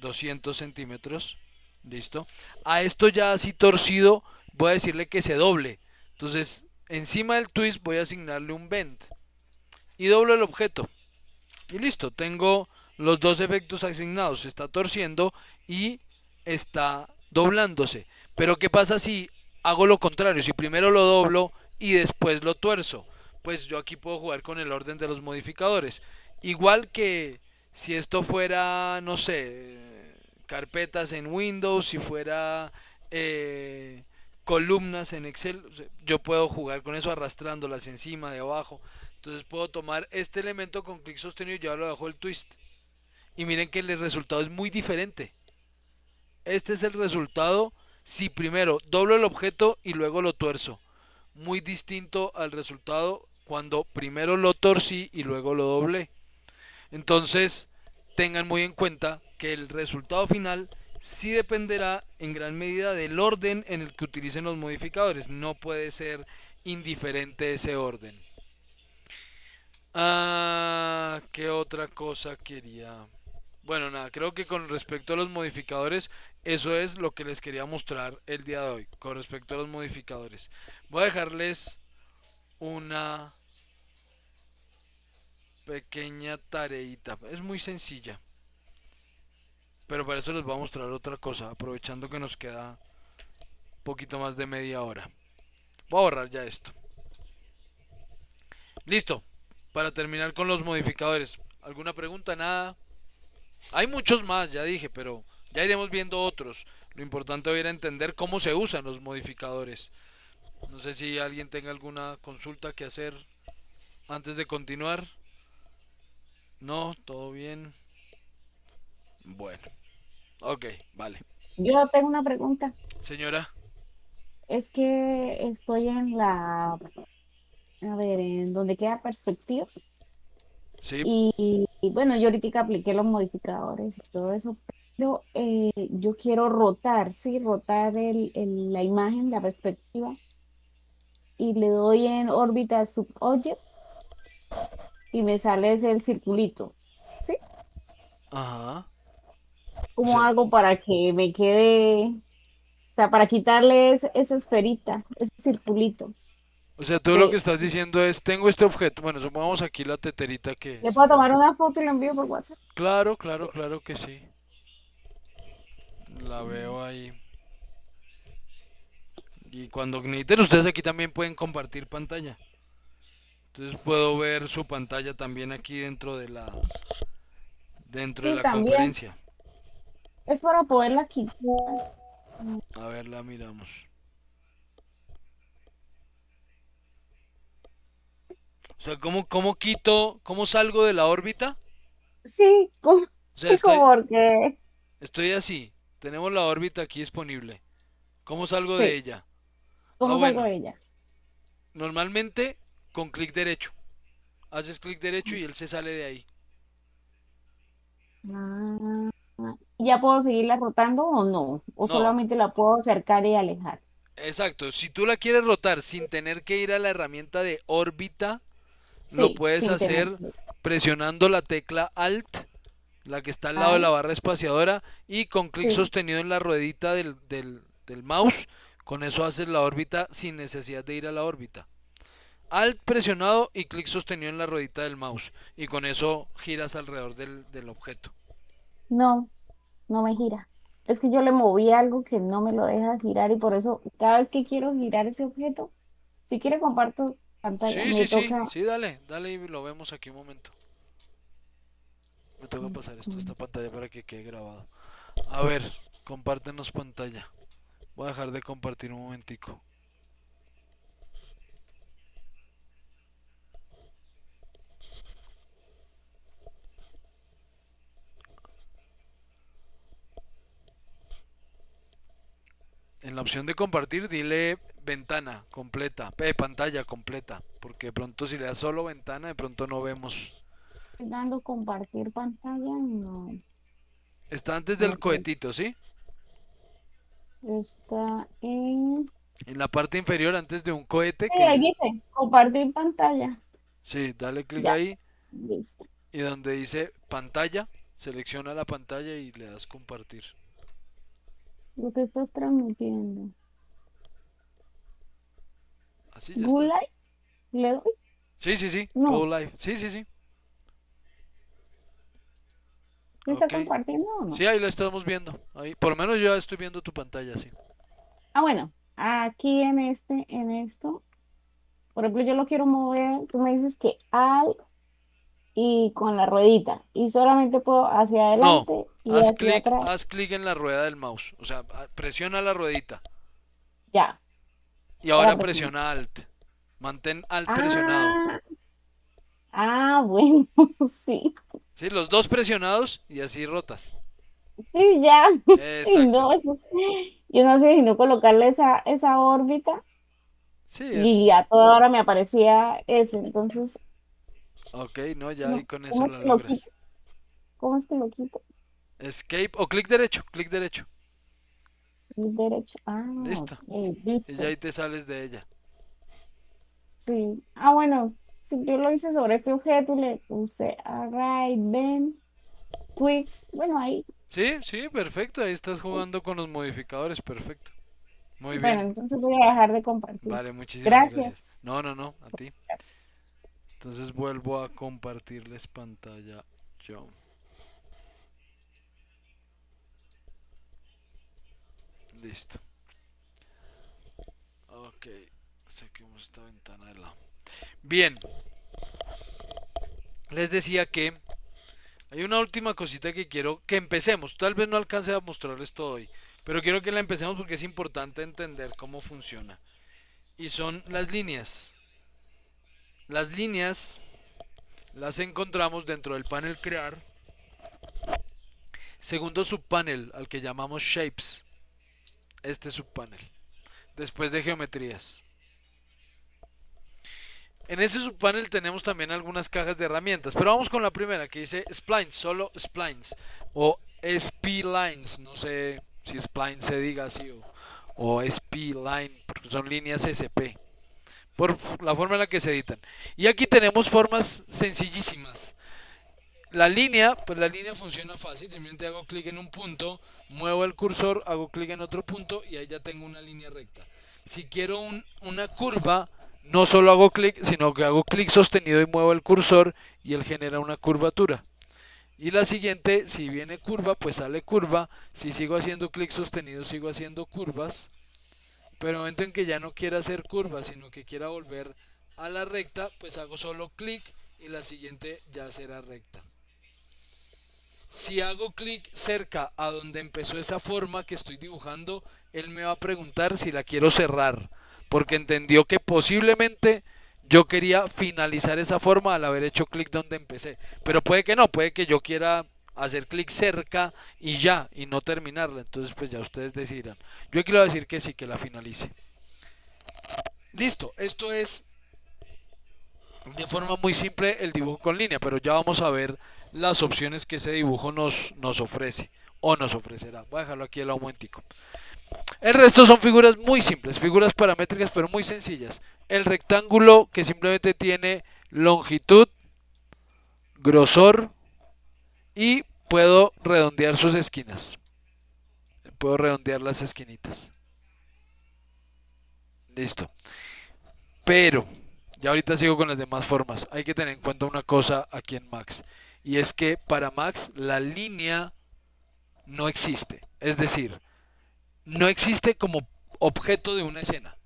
200 centímetros. Listo. A esto ya así torcido, voy a decirle que se doble. Entonces, encima del twist voy a asignarle un bend. Y doblo el objeto. Y listo, tengo los dos efectos asignados. Se está torciendo y está doblándose. Pero ¿qué pasa si hago lo contrario? Si primero lo doblo y después lo tuerzo. Pues yo aquí puedo jugar con el orden de los modificadores. Igual que si esto fuera, no sé, carpetas en Windows, si fuera columnas en Excel, yo puedo jugar con eso arrastrándolas encima, de abajo. Entonces puedo tomar este elemento con clic sostenido y llevarlo debajo del twist. Y miren que el resultado es muy diferente. Este es el resultado si primero doblo el objeto y luego lo tuerzo. Muy distinto al resultado cuando primero lo torcí y luego lo doblé. Entonces, tengan muy en cuenta que el resultado final sí dependerá en gran medida del orden en el que utilicen los modificadores. No puede ser indiferente ese orden. ¿Qué otra cosa quería? Bueno, nada, creo que con respecto a los modificadores, eso es lo que les quería mostrar el día de hoy, con respecto a los modificadores. Voy a dejarles una pequeña tareita, es muy sencilla, pero para eso les voy a mostrar otra cosa, aprovechando que nos queda un poquito más de media hora. Voy a borrar ya esto. Listo, para terminar con los modificadores. ¿Alguna pregunta? Nada. Hay muchos más, ya dije, pero ya iremos viendo otros. Lo importante hoy era entender cómo se usan los modificadores. No sé si alguien tenga alguna consulta que hacer antes de continuar. No, todo bien. Bueno, ok, vale. Yo tengo una pregunta. Señora, Es que estoy a ver, en donde queda perspectiva. sí, Y bueno, yo ahorita apliqué los modificadores y todo eso, pero yo quiero rotar, sí, rotar la imagen, la perspectiva, y le doy en órbita subobject y me sale ese el circulito, ¿sí? ajá. O ¿Cómo sea, hago para que me quede, o sea, para quitarle esa esferita, ese circulito? tú lo que De, estás diciendo es, tengo este objeto. Bueno, supongamos aquí la teterita que ¿Le se puedo ve. tomar una foto y la envío por WhatsApp? Claro, Sí. claro, claro que sí. La Mm. veo ahí. Y cuando necesiten ustedes aquí también pueden compartir pantalla. Entonces puedo ver su pantalla también aquí dentro de Sí, la también. conferencia. Es para poderla quitar. A ver, la miramos. O sea, ¿cómo quito, cómo salgo de la órbita? Sí, como, O sea, como porque, estoy así. Tenemos la órbita aquí disponible. ¿Cómo salgo de sí, ella? Ah, ¿cómo salgo bueno. de ella? Normalmente con clic derecho. Haces clic derecho y él se sale de ahí. Ah, ¿ya puedo seguirla rotando o no? ¿O No, solamente la puedo acercar y alejar? exacto. Si tú la quieres rotar sin tener que ir a la herramienta de órbita, lo Sí, puedes sin tener hacer que. presionando la tecla Alt, la que está al lado de la Ay, barra espaciadora, y con clic sí. sostenido en la ruedita del mouse. Con eso haces la órbita sin necesidad de ir a la órbita. Alt presionado y clic sostenido en la ruedita del mouse. Y con eso giras alrededor del objeto. No, no me gira. Es que yo le moví algo que no me lo deja girar y por eso cada vez que quiero girar ese objeto, si quiere comparto pantalla, Sí, me sí, sí, toca. sí, dale, dale y lo vemos aquí un momento. Me toca pasar esta pantalla para que quede grabado. A ver, compártenos pantalla. Voy a dejar de compartir un momentico. En la opción de compartir, dile ventana completa, pantalla completa, porque de pronto si le das solo ventana, de pronto no vemos. Dando compartir pantalla, no, Está antes no del sé. cohetito, ¿sí? Está en. En la parte inferior, antes de un cohete, Sí, que ahí es... dice compartir pantalla. Sí, dale clic Ya, ahí listo. y donde dice pantalla, selecciona la pantalla y le das compartir. Lo que estás transmitiendo. Así ya Google estás. Live, ¿le doy? Sí, sí, sí, go No, live. Sí, sí, sí. ¿sí está Ok. compartiendo o Sí, no? ahí la estamos viendo. Ahí, por lo menos yo ya estoy viendo tu pantalla, sí. Ah, bueno, aquí en esto, por ejemplo, yo lo quiero mover, tú me dices que al y con la ruedita, y solamente puedo hacia No, adelante y hacia atrás, haz clic en la rueda del mouse. O sea, presiona la ruedita. ya, Y ya la ahora presioné. presiona Alt. Mantén Alt presionado. Ah, bueno, sí, Sí, los dos presionados y así rotas. sí, ya. Y Exacto. no, yo no sé si no colocarle esa órbita Sí, y ya es. toda hora me aparecía ese. Entonces, Ok, no, ya ahí no, con eso ¿cómo es lo que lo quito? logras. ¿Cómo es que lo quito? Escape o clic derecho, clic derecho. El derecho. Ah, ok, Listo. Y ya listo. ahí te sales de ella. Sí. Ah, bueno, si yo lo hice sobre este objeto y le puse array, ven. quiz. Bueno, ahí. Sí, sí, perfecto. Ahí estás jugando con los modificadores. Perfecto. Muy Bueno, bien. entonces voy a dejar de compartir. Vale, muchísimas gracias. Gracias. No, no, no, a ti. Entonces vuelvo a compartirles pantalla yo. Listo. Ok. Saquemos esta ventana de lado. Bien. Les decía que hay una última cosita que quiero que empecemos. Tal vez no alcance a mostrarles todo hoy, pero quiero que la empecemos porque es importante entender cómo funciona. Y son las líneas. Las líneas las encontramos dentro del panel crear. Segundo subpanel al que llamamos shapes. Este subpanel. Después de geometrías. En ese subpanel tenemos también algunas cajas de herramientas, pero vamos con la primera que dice splines, solo splines o splines, no sé si spline se diga así o spline, porque son líneas SP, por la forma en la que se editan. Y aquí tenemos formas sencillísimas. La línea, pues la línea funciona fácil, simplemente hago clic en un punto, muevo el cursor, hago clic en otro punto y ahí ya tengo una línea recta. Si quiero una curva, no solo hago clic, sino que hago clic sostenido y muevo el cursor y él genera una curvatura. Y la siguiente, si viene curva, pues sale curva. Si sigo haciendo clic sostenido, sigo haciendo curvas. Pero en el momento en que ya no quiera hacer curvas, sino que quiera volver a la recta, pues hago solo clic y la siguiente ya será recta. Si hago clic cerca a donde empezó esa forma que estoy dibujando, él me va a preguntar si la quiero cerrar, porque entendió que posiblemente yo quería finalizar esa forma al haber hecho clic donde empecé. Pero puede que no, puede que yo quiera hacer clic cerca y ya, y no terminarla. Entonces pues ya ustedes decidirán. Yo aquí le voy a decir que sí, que la finalice. Listo, esto es de forma muy simple el dibujo con línea, pero ya vamos a ver las opciones que ese dibujo nos ofrece o nos ofrecerá. Voy a dejarlo aquí un momentico. El resto son figuras muy simples, figuras paramétricas pero muy sencillas. El rectángulo que simplemente tiene longitud, grosor y puedo redondear sus esquinas. Puedo redondear las esquinitas. Listo. Pero, ya ahorita sigo con las demás formas. Hay que tener en cuenta una cosa aquí en Max. Y es que para Max la línea no existe. Es decir, no existe como objeto de una escena.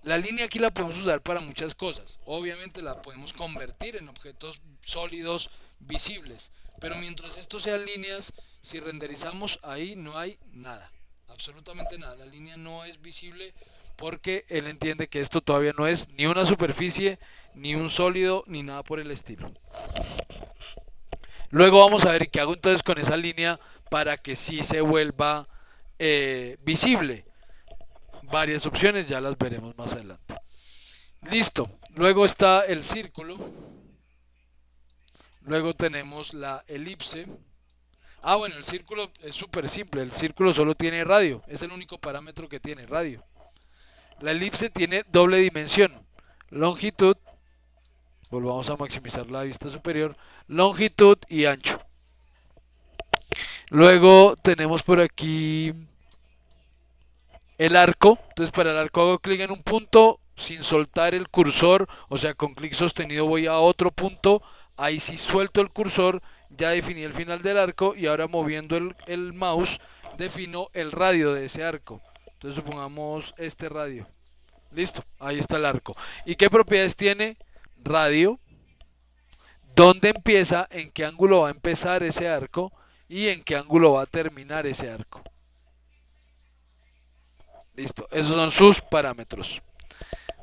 La línea aquí la podemos usar para muchas cosas. Obviamente la podemos convertir en objetos sólidos, visibles. Pero mientras estos sean líneas, si renderizamos ahí no hay nada. Absolutamente nada. La línea no es visible porque él entiende que esto todavía no es ni una superficie, ni un sólido, ni nada por el estilo. Luego vamos a ver qué hago entonces con esa línea para que sí se vuelva visible. Varias opciones, ya las veremos más adelante. Listo, luego está el círculo. Luego tenemos la elipse. Ah, bueno, el círculo es súper simple. El círculo solo tiene radio. Es el único parámetro que tiene, radio. La elipse tiene doble dimensión. Longitud. Volvamos a maximizar la vista superior. Longitud y ancho. Luego tenemos por aquí el arco. Entonces para el arco hago clic en un punto sin soltar el cursor. O sea, con clic sostenido voy a otro punto. Ahí sí suelto el cursor. Ya definí el final del arco. Y ahora moviendo el mouse defino el radio de ese arco. Entonces supongamos este radio. Listo, ahí está el arco. ¿Y qué propiedades tiene? Radio, dónde empieza, en qué ángulo va a empezar ese arco y en qué ángulo va a terminar ese arco. Listo, esos son sus parámetros.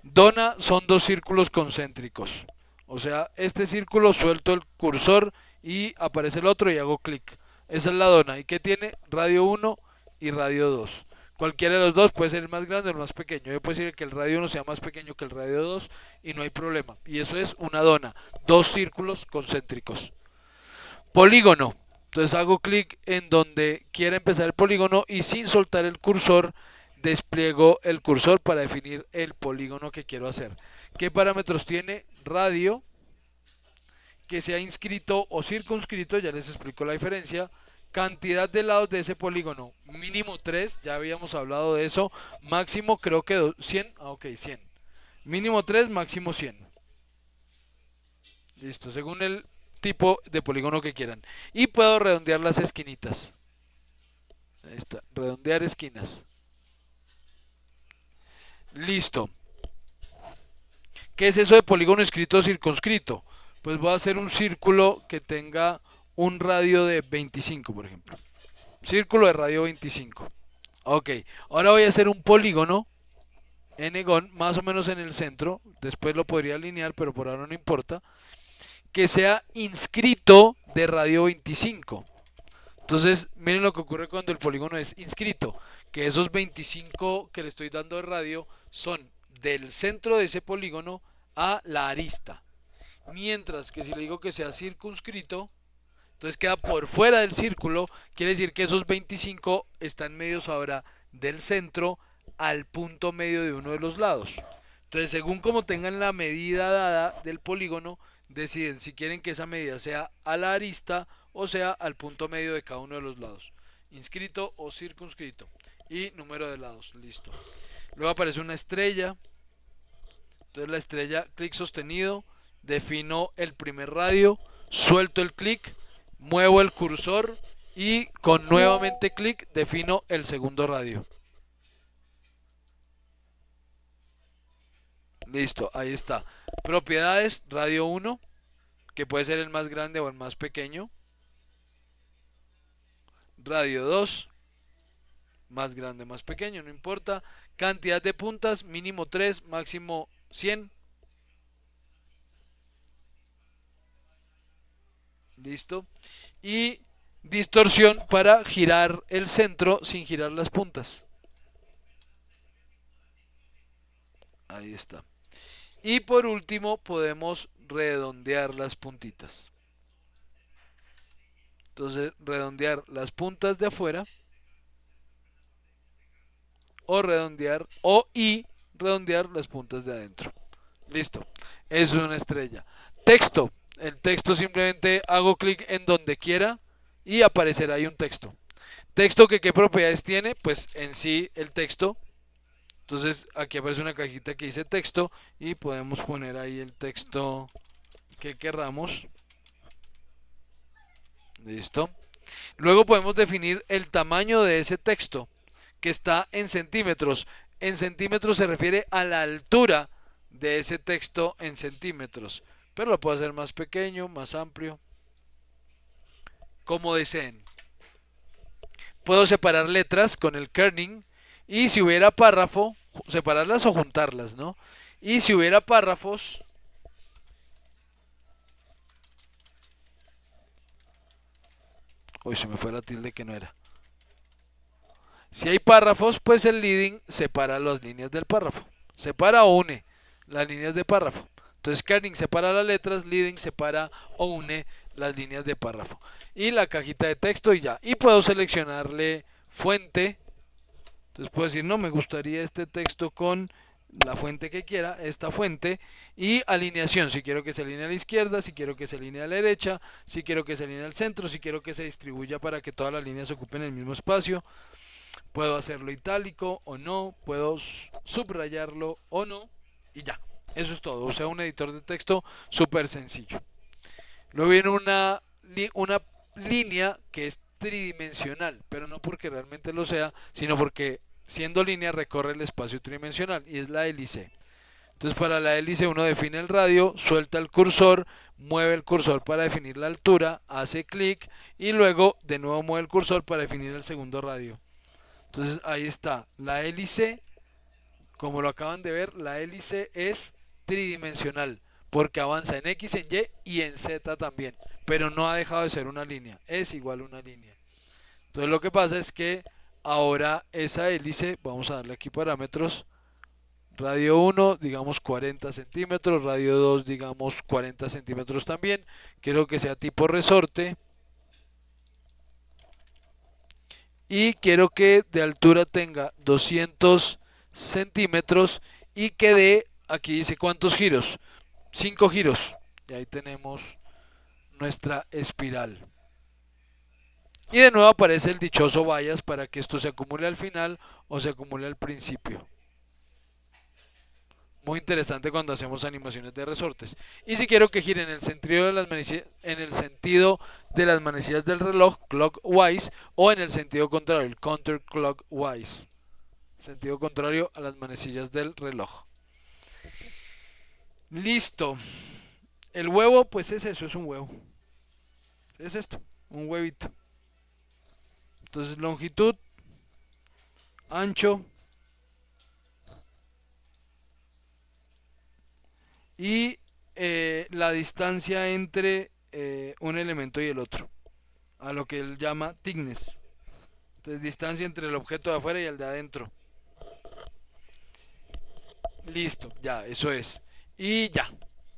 Dona son dos círculos concéntricos. O sea, este círculo suelto el cursor y aparece el otro y hago clic. Esa es la dona. ¿Y qué tiene? Radio 1 y radio 2. Cualquiera de los dos puede ser el más grande o el más pequeño. Yo puedo decir que el radio 1 sea más pequeño que el radio 2 y no hay problema. Y eso es una dona. Dos círculos concéntricos. Polígono. Entonces hago clic en donde quiera empezar el polígono y sin soltar el cursor despliego el cursor para definir el polígono que quiero hacer. ¿Qué parámetros tiene? Radio que sea inscrito o circunscrito, ya les explico la diferencia. Cantidad de lados de ese polígono, mínimo 3, ya habíamos hablado de eso. Máximo creo que 100, ok, 100. Mínimo 3, máximo 100. Listo, según el tipo de polígono que quieran. Y puedo redondear las esquinitas. Ahí está, redondear esquinas. Listo. ¿Qué es eso de polígono inscrito o circunscrito? Pues voy a hacer un círculo que tenga un radio de 25, por ejemplo. Círculo de radio 25. Ok, ahora voy a hacer un polígono n-gon, más o menos en el centro. Después lo podría alinear, pero por ahora no importa. Que sea inscrito de radio 25. Entonces, miren lo que ocurre cuando el polígono es inscrito, que esos 25 que le estoy dando de radio son del centro de ese polígono a la arista. Mientras que si le digo que sea circunscrito, entonces queda por fuera del círculo, quiere decir que esos 25 están medios ahora del centro al punto medio de uno de los lados. Entonces, según como tengan la medida dada del polígono, deciden si quieren que esa medida sea a la arista o sea al punto medio de cada uno de los lados. Inscrito o circunscrito. Y número de lados, listo. Luego aparece una estrella. Entonces la estrella, clic sostenido, defino el primer radio, suelto el clic, muevo el cursor y con nuevamente clic defino el segundo radio. Listo, ahí está. Propiedades, radio 1, que puede ser el más grande o el más pequeño. Radio 2, más grande, más pequeño, no importa. Cantidad de puntas, mínimo 3, máximo 100. Listo. Y distorsión para girar el centro sin girar las puntas. Ahí está. Y por último podemos redondear las puntitas. Entonces redondear las puntas de afuera o redondear redondear las puntas de adentro. Listo. Eso es una estrella. Texto. El texto simplemente hago clic en donde quiera y aparecerá ahí un texto. Texto que qué propiedades tiene, pues en sí el texto. Entonces aquí aparece una cajita que dice texto y podemos poner ahí el texto que querramos. Listo. Luego podemos definir el tamaño de ese texto que está en centímetros. En centímetros se refiere a la altura de ese texto en centímetros. Pero lo puedo hacer más pequeño, más amplio, como deseen. Puedo separar letras con el kerning y si hubiera párrafo, separarlas o juntarlas, ¿no? Y si hubiera párrafos, uy, se me fue la tilde que no era. Si hay párrafos, pues el leading separa las líneas del párrafo. Separa o une las líneas de párrafo. Entonces kerning separa las letras, leading separa o une las líneas de párrafo. Y la cajita de texto y ya. Y puedo seleccionarle fuente. Entonces puedo decir, no, me gustaría este texto con la fuente que quiera, esta fuente. Y alineación, si quiero que se alinee a la izquierda, si quiero que se alinee a la derecha, si quiero que se alinee al centro, si quiero que se distribuya para que todas las líneas ocupen el mismo espacio. Puedo hacerlo itálico o no, puedo subrayarlo o no y ya. Eso es todo, o sea, un editor de texto súper sencillo. Luego viene una línea que es tridimensional, pero no porque realmente lo sea, sino porque siendo línea recorre el espacio tridimensional y es la hélice. Entonces para la hélice uno define el radio, suelta el cursor, mueve el cursor para definir la altura, hace clic y luego de nuevo mueve el cursor para definir el segundo radio. Entonces ahí está, la hélice, como lo acaban de ver, la hélice es tridimensional, porque avanza en X, en Y y en Z también, pero no ha dejado de ser una línea, es igual a una línea. Entonces lo que pasa es que ahora esa hélice, vamos a darle aquí parámetros, radio 1 digamos 40 centímetros, radio 2 digamos 40 centímetros también, quiero que sea tipo resorte y quiero que de altura tenga 200 centímetros y que dé, aquí dice cuántos giros, 5 giros, y ahí tenemos nuestra espiral. Y de nuevo aparece el dichoso bias para que esto se acumule al final o se acumule al principio. Muy interesante cuando hacemos animaciones de resortes. Y si quiero que gire en el sentido de las manecillas del reloj, clockwise, o en el sentido contrario, el counterclockwise. Sentido contrario a las manecillas del reloj. Listo. El huevo, pues es eso, es un huevo. Es esto, un huevito. Entonces longitud, ancho y la distancia entre un elemento y el otro, a lo que él llama thickness. Entonces distancia entre el objeto de afuera y el de adentro. Listo, ya, eso es. Y ya.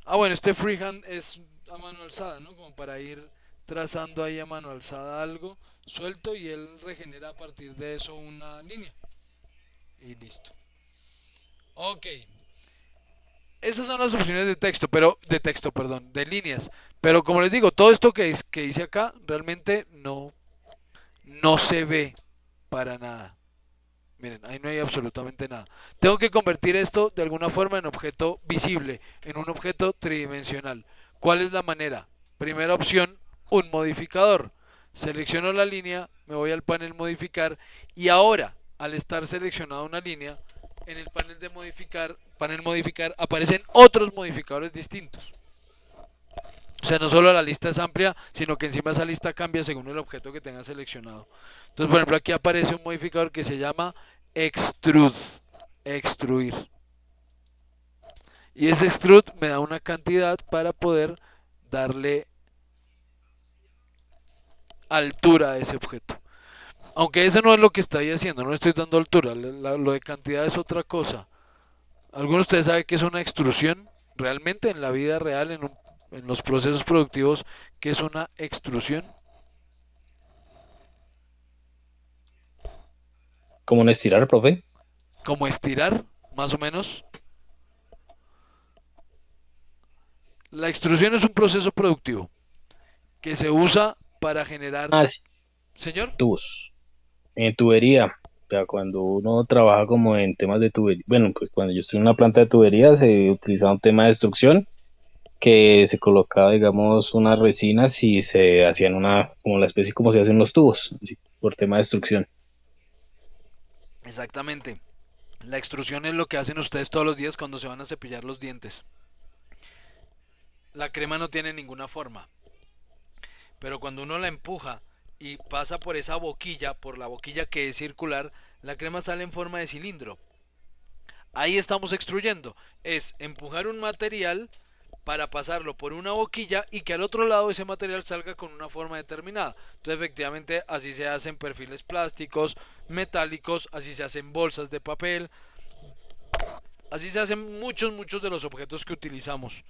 Ah, bueno, este freehand es a mano alzada, ¿no? Como para ir trazando ahí a mano alzada algo suelto y él regenera a partir de eso una línea. Y listo. Ok. Esas son las opciones perdón, de líneas. Pero como les digo, todo esto que hice acá realmente no se ve para nada. Miren, ahí no hay absolutamente nada. Tengo que convertir esto de alguna forma en objeto visible, en un objeto tridimensional. ¿Cuál es la manera? Primera opción, un modificador. Selecciono la línea, me voy al panel modificar y ahora, al estar seleccionada una línea, en el panel modificar aparecen otros modificadores distintos. O sea, no solo la lista es amplia, sino que encima esa lista cambia según el objeto que tenga seleccionado. Entonces, por ejemplo, aquí aparece un modificador que se llama extrude, extruir. Y ese extrude me da una cantidad para poder darle altura a ese objeto. Aunque eso no es lo que estoy haciendo, no le estoy dando altura, lo de cantidad es otra cosa. ¿Alguno de ustedes sabe qué es una extrusión? Realmente en la vida real, en los procesos productivos, ¿qué es una extrusión? ¿Cómo no estirar, profe? Como estirar, más o menos. La extrusión es un proceso productivo que se usa para generar... Ah, sí, Señor, tubos. En tubería. O sea, cuando uno trabaja como en temas de tubería, bueno, pues cuando yo estoy en una planta de tubería se utilizaba un tema de extrusión que se colocaba, digamos, unas resinas y se hacían como la especie como se hacen los tubos, así, por tema de extrusión. exactamente. La extrusión es lo que hacen ustedes todos los días cuando se van a cepillar los dientes. La crema no tiene ninguna forma, pero cuando uno la empuja y pasa por esa boquilla, por la boquilla que es circular, la crema sale en forma de cilindro. Ahí estamos extruyendo. Es empujar un material para pasarlo por una boquilla y que al otro lado ese material salga con una forma determinada. Entonces efectivamente así se hacen perfiles plásticos, metálicos, así se hacen bolsas de papel, así se hacen muchos de los objetos que utilizamos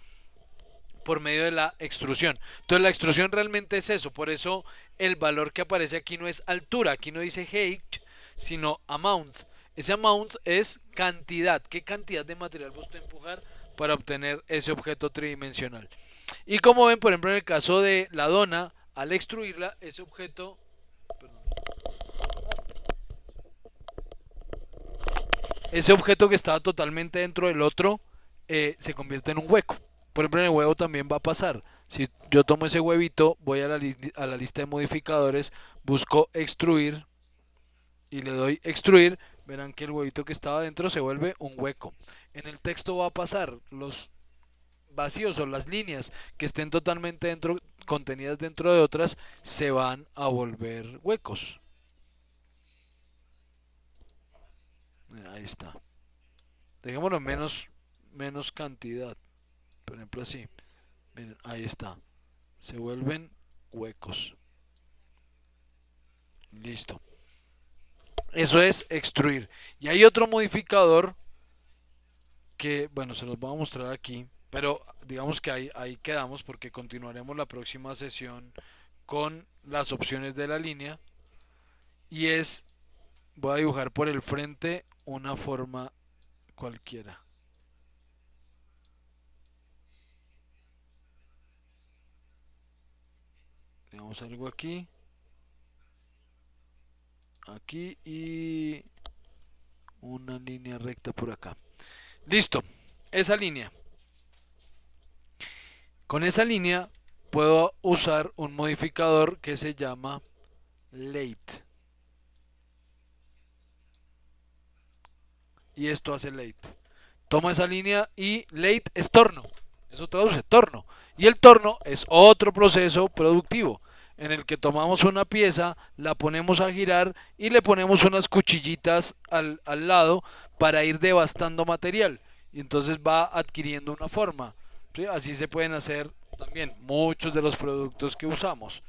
por medio de la extrusión. Entonces la extrusión realmente es eso, por eso el valor que aparece aquí no es altura, aquí no dice height, sino amount. Ese amount es cantidad, qué cantidad de material vas a empujar para obtener ese objeto tridimensional. Y como ven, por ejemplo, en el caso de la dona, al extruirla, ese objeto que estaba totalmente dentro del otro se convierte en un hueco. Por ejemplo, en el huevo también va a pasar. Si yo tomo ese huevito, voy a la lista de modificadores, busco extruir y le doy extruir, verán que el huevito que estaba dentro se vuelve un hueco. En el texto va a pasar los vacíos o las líneas que estén totalmente contenidas dentro de otras, se van a volver huecos. Ahí está. Dejémoslo menos cantidad. Por ejemplo así. Miren, ahí está. Se vuelven huecos. Listo. Eso es extruir. Y hay otro modificador que, bueno, se los voy a mostrar aquí. Pero digamos que ahí quedamos porque continuaremos la próxima sesión con las opciones de la línea. Y voy a dibujar por el frente una forma cualquiera. Tenemos algo aquí, aquí y una línea recta por acá. Listo, esa línea. Con esa línea puedo usar un modificador que se llama late. Y esto hace late. Toma esa línea y late es torno. Eso traduce torno. Y el torno es otro proceso productivo en el que tomamos una pieza, la ponemos a girar y le ponemos unas cuchillitas al lado para ir devastando material. Y entonces va adquiriendo una forma. ¿Sí? Así se pueden hacer también muchos de los productos que usamos.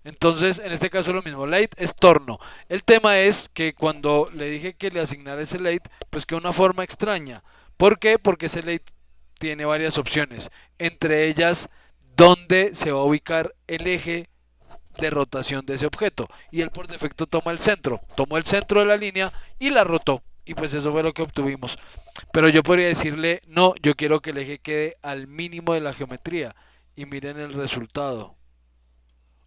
Entonces, en este caso lo mismo, late es torno. El tema es que cuando le dije que le asignara ese late, pues que una forma extraña. ¿Por qué? Porque ese late tiene varias opciones, entre ellas dónde se va a ubicar el eje de rotación de ese objeto. Y él por defecto toma el centro, tomó el centro de la línea y la rotó. Y pues eso fue lo que obtuvimos. Pero yo podría decirle, no, yo quiero que el eje quede al mínimo de la geometría. Y miren el resultado.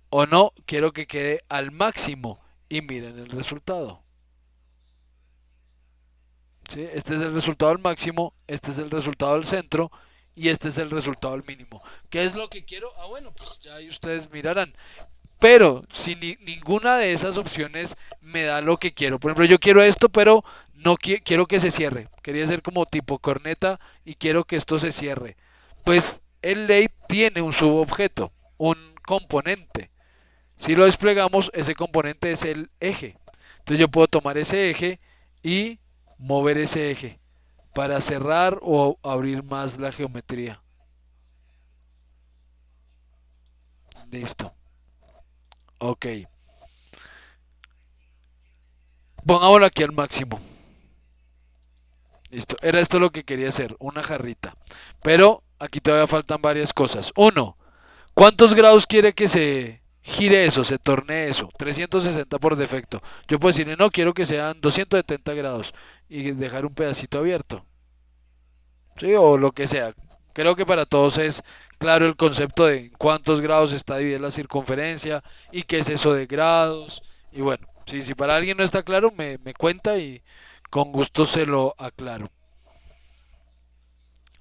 O no, quiero que quede al máximo. Y miren el resultado. ¿Sí? Este es el resultado al máximo, este es el resultado al centro y este es el resultado al mínimo. ¿Qué es lo que quiero? Ah, bueno, pues ya ahí ustedes mirarán. Pero si ninguna de esas opciones me da lo que quiero. Por ejemplo, yo quiero esto, pero no quiero que se cierre. Quería ser como tipo corneta y quiero que esto se cierre. Pues el late tiene un subobjeto, un componente. Si lo desplegamos, ese componente es el eje. Entonces yo puedo tomar ese eje y mover ese eje para cerrar o abrir más la geometría. Listo. Ok. Pongámoslo aquí al máximo. Listo. Era esto lo que quería hacer, una jarrita. Pero aquí todavía faltan varias cosas. Uno, ¿cuántos grados quiere que se gire eso, se torne eso? 360 por defecto. Yo puedo decirle, no, quiero que sean 270 grados y dejar un pedacito abierto. ¿Sí? O lo que sea. Creo que para todos es claro el concepto de en cuántos grados está dividida la circunferencia y qué es eso de grados. Y bueno, si para alguien no está claro, me cuenta y con gusto se lo aclaro.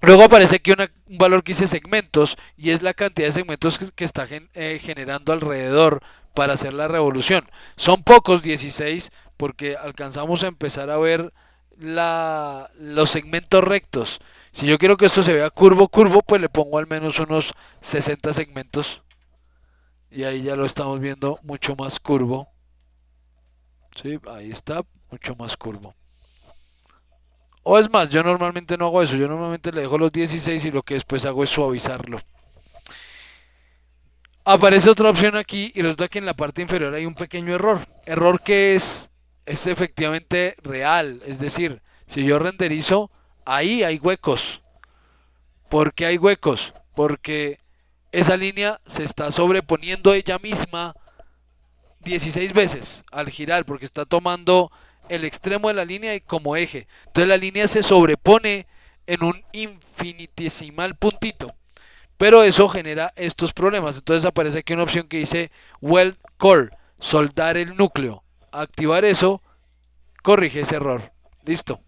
Luego aparece aquí un valor que dice segmentos y es la cantidad de segmentos que está generando alrededor para hacer la revolución. Son pocos, 16, porque alcanzamos a empezar a ver los segmentos rectos. Si yo quiero que esto se vea curvo, curvo, pues le pongo al menos unos 60 segmentos y ahí ya lo estamos viendo mucho más curvo. ¿Sí? Ahí está, mucho más curvo. O es más, yo normalmente no hago eso, yo normalmente le dejo los 16 y lo que después hago es suavizarlo. Aparece otra opción aquí y resulta que en la parte inferior hay un pequeño error. Error que es efectivamente real, es decir, si yo renderizo, ahí hay huecos. ¿Por qué hay huecos? Porque esa línea se está sobreponiendo ella misma 16 veces al girar, porque está tomando el extremo de la línea como eje. Entonces la línea se sobrepone en un infinitesimal puntito. Pero eso genera estos problemas. Entonces aparece aquí una opción que dice Weld Core, soldar el núcleo. Activar eso, corrige ese error. Listo.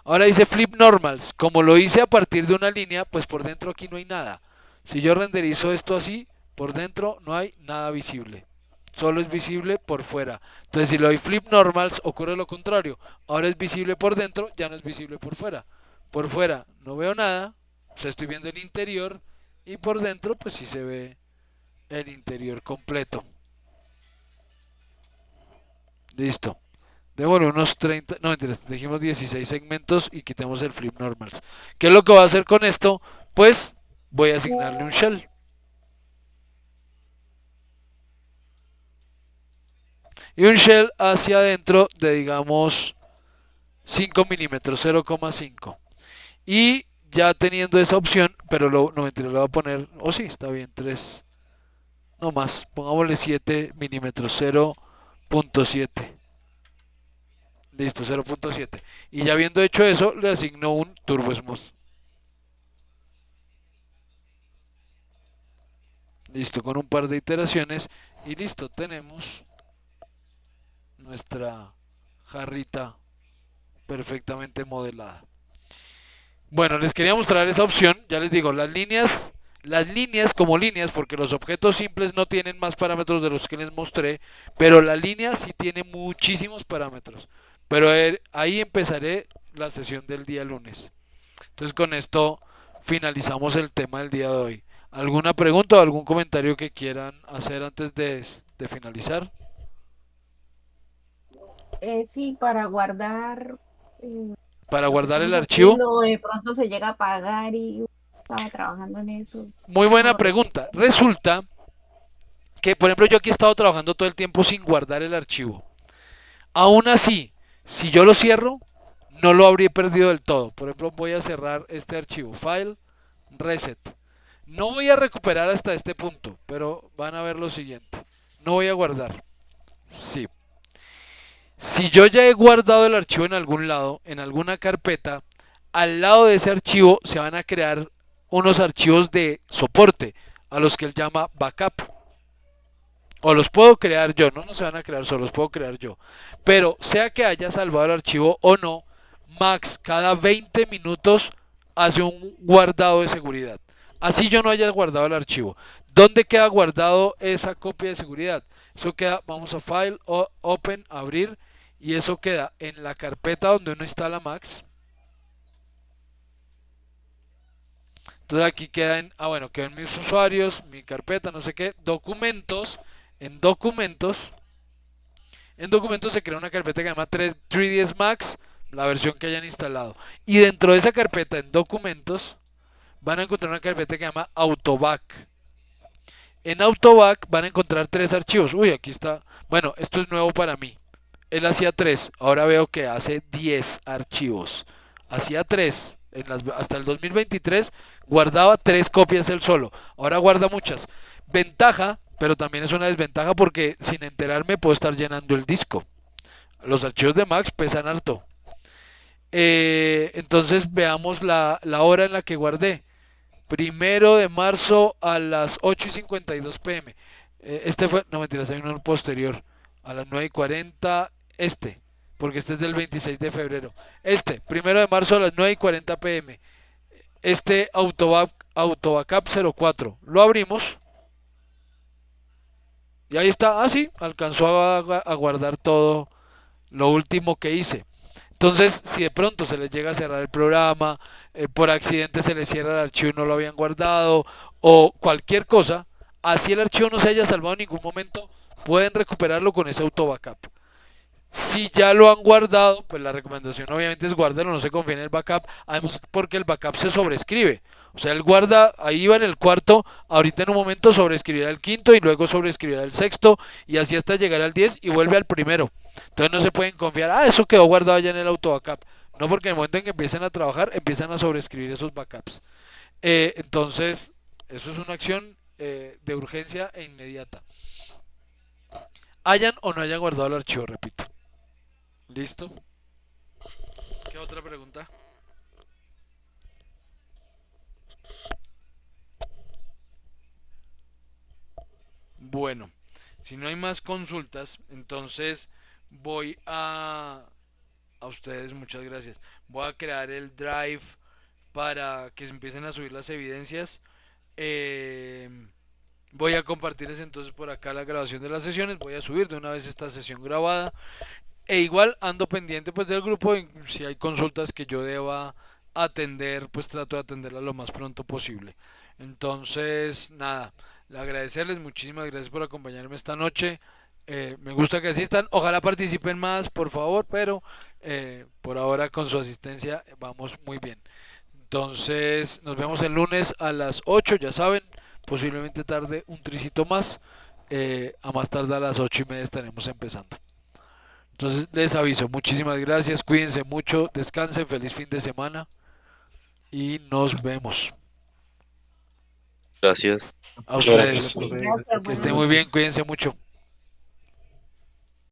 Ahora dice Flip Normals. Como lo hice a partir de una línea, pues por dentro aquí no hay nada. Si yo renderizo esto así, por dentro no hay nada visible. Solo es visible por fuera. Entonces si le doy Flip Normals ocurre lo contrario. Ahora es visible por dentro, ya no es visible por fuera. Por fuera no veo nada, o sea, estoy viendo el interior y por dentro pues sí se ve el interior completo. Listo. Démosle unos 30, no, mentiras, dijimos 16 segmentos y quitemos el Flip Normals. ¿Qué es lo que voy a hacer con esto? Pues voy a asignarle un shell. Y un shell hacia adentro de digamos 5 milímetros, 0,5. Y ya teniendo esa opción, pero no mentira, lo voy a poner, sí, está bien, 3, no más, pongámosle 7 milímetros, 0,7. Listo, 0,7. Y ya habiendo hecho eso, le asigno un Turbo Smooth. Listo, con un par de iteraciones y listo, tenemos nuestra jarrita perfectamente modelada. Bueno, les quería mostrar esa opción. Ya les digo, las líneas como líneas, porque los objetos simples no tienen más parámetros de los que les mostré, pero la línea sí tiene muchísimos parámetros. Pero ahí empezaré la sesión del día lunes. Entonces con esto finalizamos el tema del día de hoy. ¿Alguna pregunta o algún comentario que quieran hacer antes de finalizar? Sí, para guardar Para lo que guardar el estamos archivo. haciendo, de pronto se llega a pagar y estaba trabajando en eso. Muy ¿Cómo buena lo resuelvo? pregunta. Resulta que, por ejemplo, yo aquí he estado trabajando todo el tiempo sin guardar el archivo. Aún así, si yo lo cierro, no lo habría perdido del todo. Por ejemplo, voy a cerrar este archivo, file, reset. No voy a recuperar hasta este punto, pero van a ver lo siguiente. No voy a guardar. Sí. Si yo ya he guardado el archivo en algún lado, en alguna carpeta, al lado de ese archivo se van a crear unos archivos de soporte, a los que él llama backup. O los puedo crear yo, no se van a crear solo, los puedo crear yo. Pero sea que haya salvado el archivo o no, Max cada 20 minutos hace un guardado de seguridad. Así yo no haya guardado el archivo. ¿Dónde queda guardado esa copia de seguridad? Eso queda, vamos a File, Open, abrir, y eso queda en la carpeta donde uno instala Max. Entonces aquí queda en, bueno, quedan mis usuarios, mi carpeta, no sé qué, documentos, en documentos. En documentos se crea una carpeta que se llama 3ds Max, la versión que hayan instalado. Y dentro de esa carpeta, en documentos, van a encontrar una carpeta que se llama Autoback. En Autoback van a encontrar tres archivos. Uy, aquí está. Bueno, esto es nuevo para mí. Él hacía tres, ahora veo que hace 10 archivos. Hacía tres. Hasta el 2023 guardaba tres copias él solo. Ahora guarda muchas. Ventaja, pero también es una desventaja porque sin enterarme puedo estar llenando el disco. Los archivos de Max pesan harto. Entonces veamos la hora en la que guardé. 1 de marzo a las 8:52 p.m. Este fue, no mentiras, hay uno posterior. A las 9:40, porque este es del 26 de febrero. 1 de marzo a las 9:40 p.m. Este Autobackup 04. Lo abrimos y ahí está. Ah, sí, alcanzó a guardar todo lo último que hice. Entonces, si de pronto se les llega a cerrar el programa, por accidente se les cierra el archivo y no lo habían guardado, o cualquier cosa, así el archivo no se haya salvado en ningún momento, pueden recuperarlo con ese auto backup. Si ya lo han guardado, pues la recomendación obviamente es guardarlo, no se confíen en el backup, además porque el backup se sobrescribe. O sea, él guarda, ahí va en el cuarto, ahorita en un momento sobreescribirá el quinto y luego sobreescribirá el sexto y así hasta llegar al 10 y vuelve al primero. Entonces no se pueden confiar, eso quedó guardado ya en el auto backup. No, porque en el momento en que empiecen a trabajar, empiezan a sobreescribir esos backups. Entonces, eso es una acción de urgencia e inmediata. Hayan o no hayan guardado el archivo, repito. ¿Listo? ¿Qué otra pregunta? Bueno, si no hay más consultas, entonces voy a ustedes, muchas gracias. Voy a crear el drive para que se empiecen a subir las evidencias. Eh, Voy a compartirles entonces por acá la grabación de las sesiones. Voy a subir de una vez esta sesión grabada. E igual ando pendiente pues del grupo. Si hay consultas que yo deba atender, pues trato de atenderlas lo más pronto posible. Entonces, nada, agradecerles, muchísimas gracias por acompañarme esta noche. Me gusta que asistan, ojalá participen más, por favor, pero por ahora con su asistencia vamos muy bien. Entonces, nos vemos el lunes a las 8, ya saben, posiblemente tarde un tricito más. A más tarde a las 8:30 estaremos empezando. Entonces les aviso, muchísimas gracias, cuídense mucho, descansen, feliz fin de semana y nos vemos. Gracias. A Muchas ustedes, gracias, profe. Gracias, que buenas estén muy bien, noches. cuídense mucho.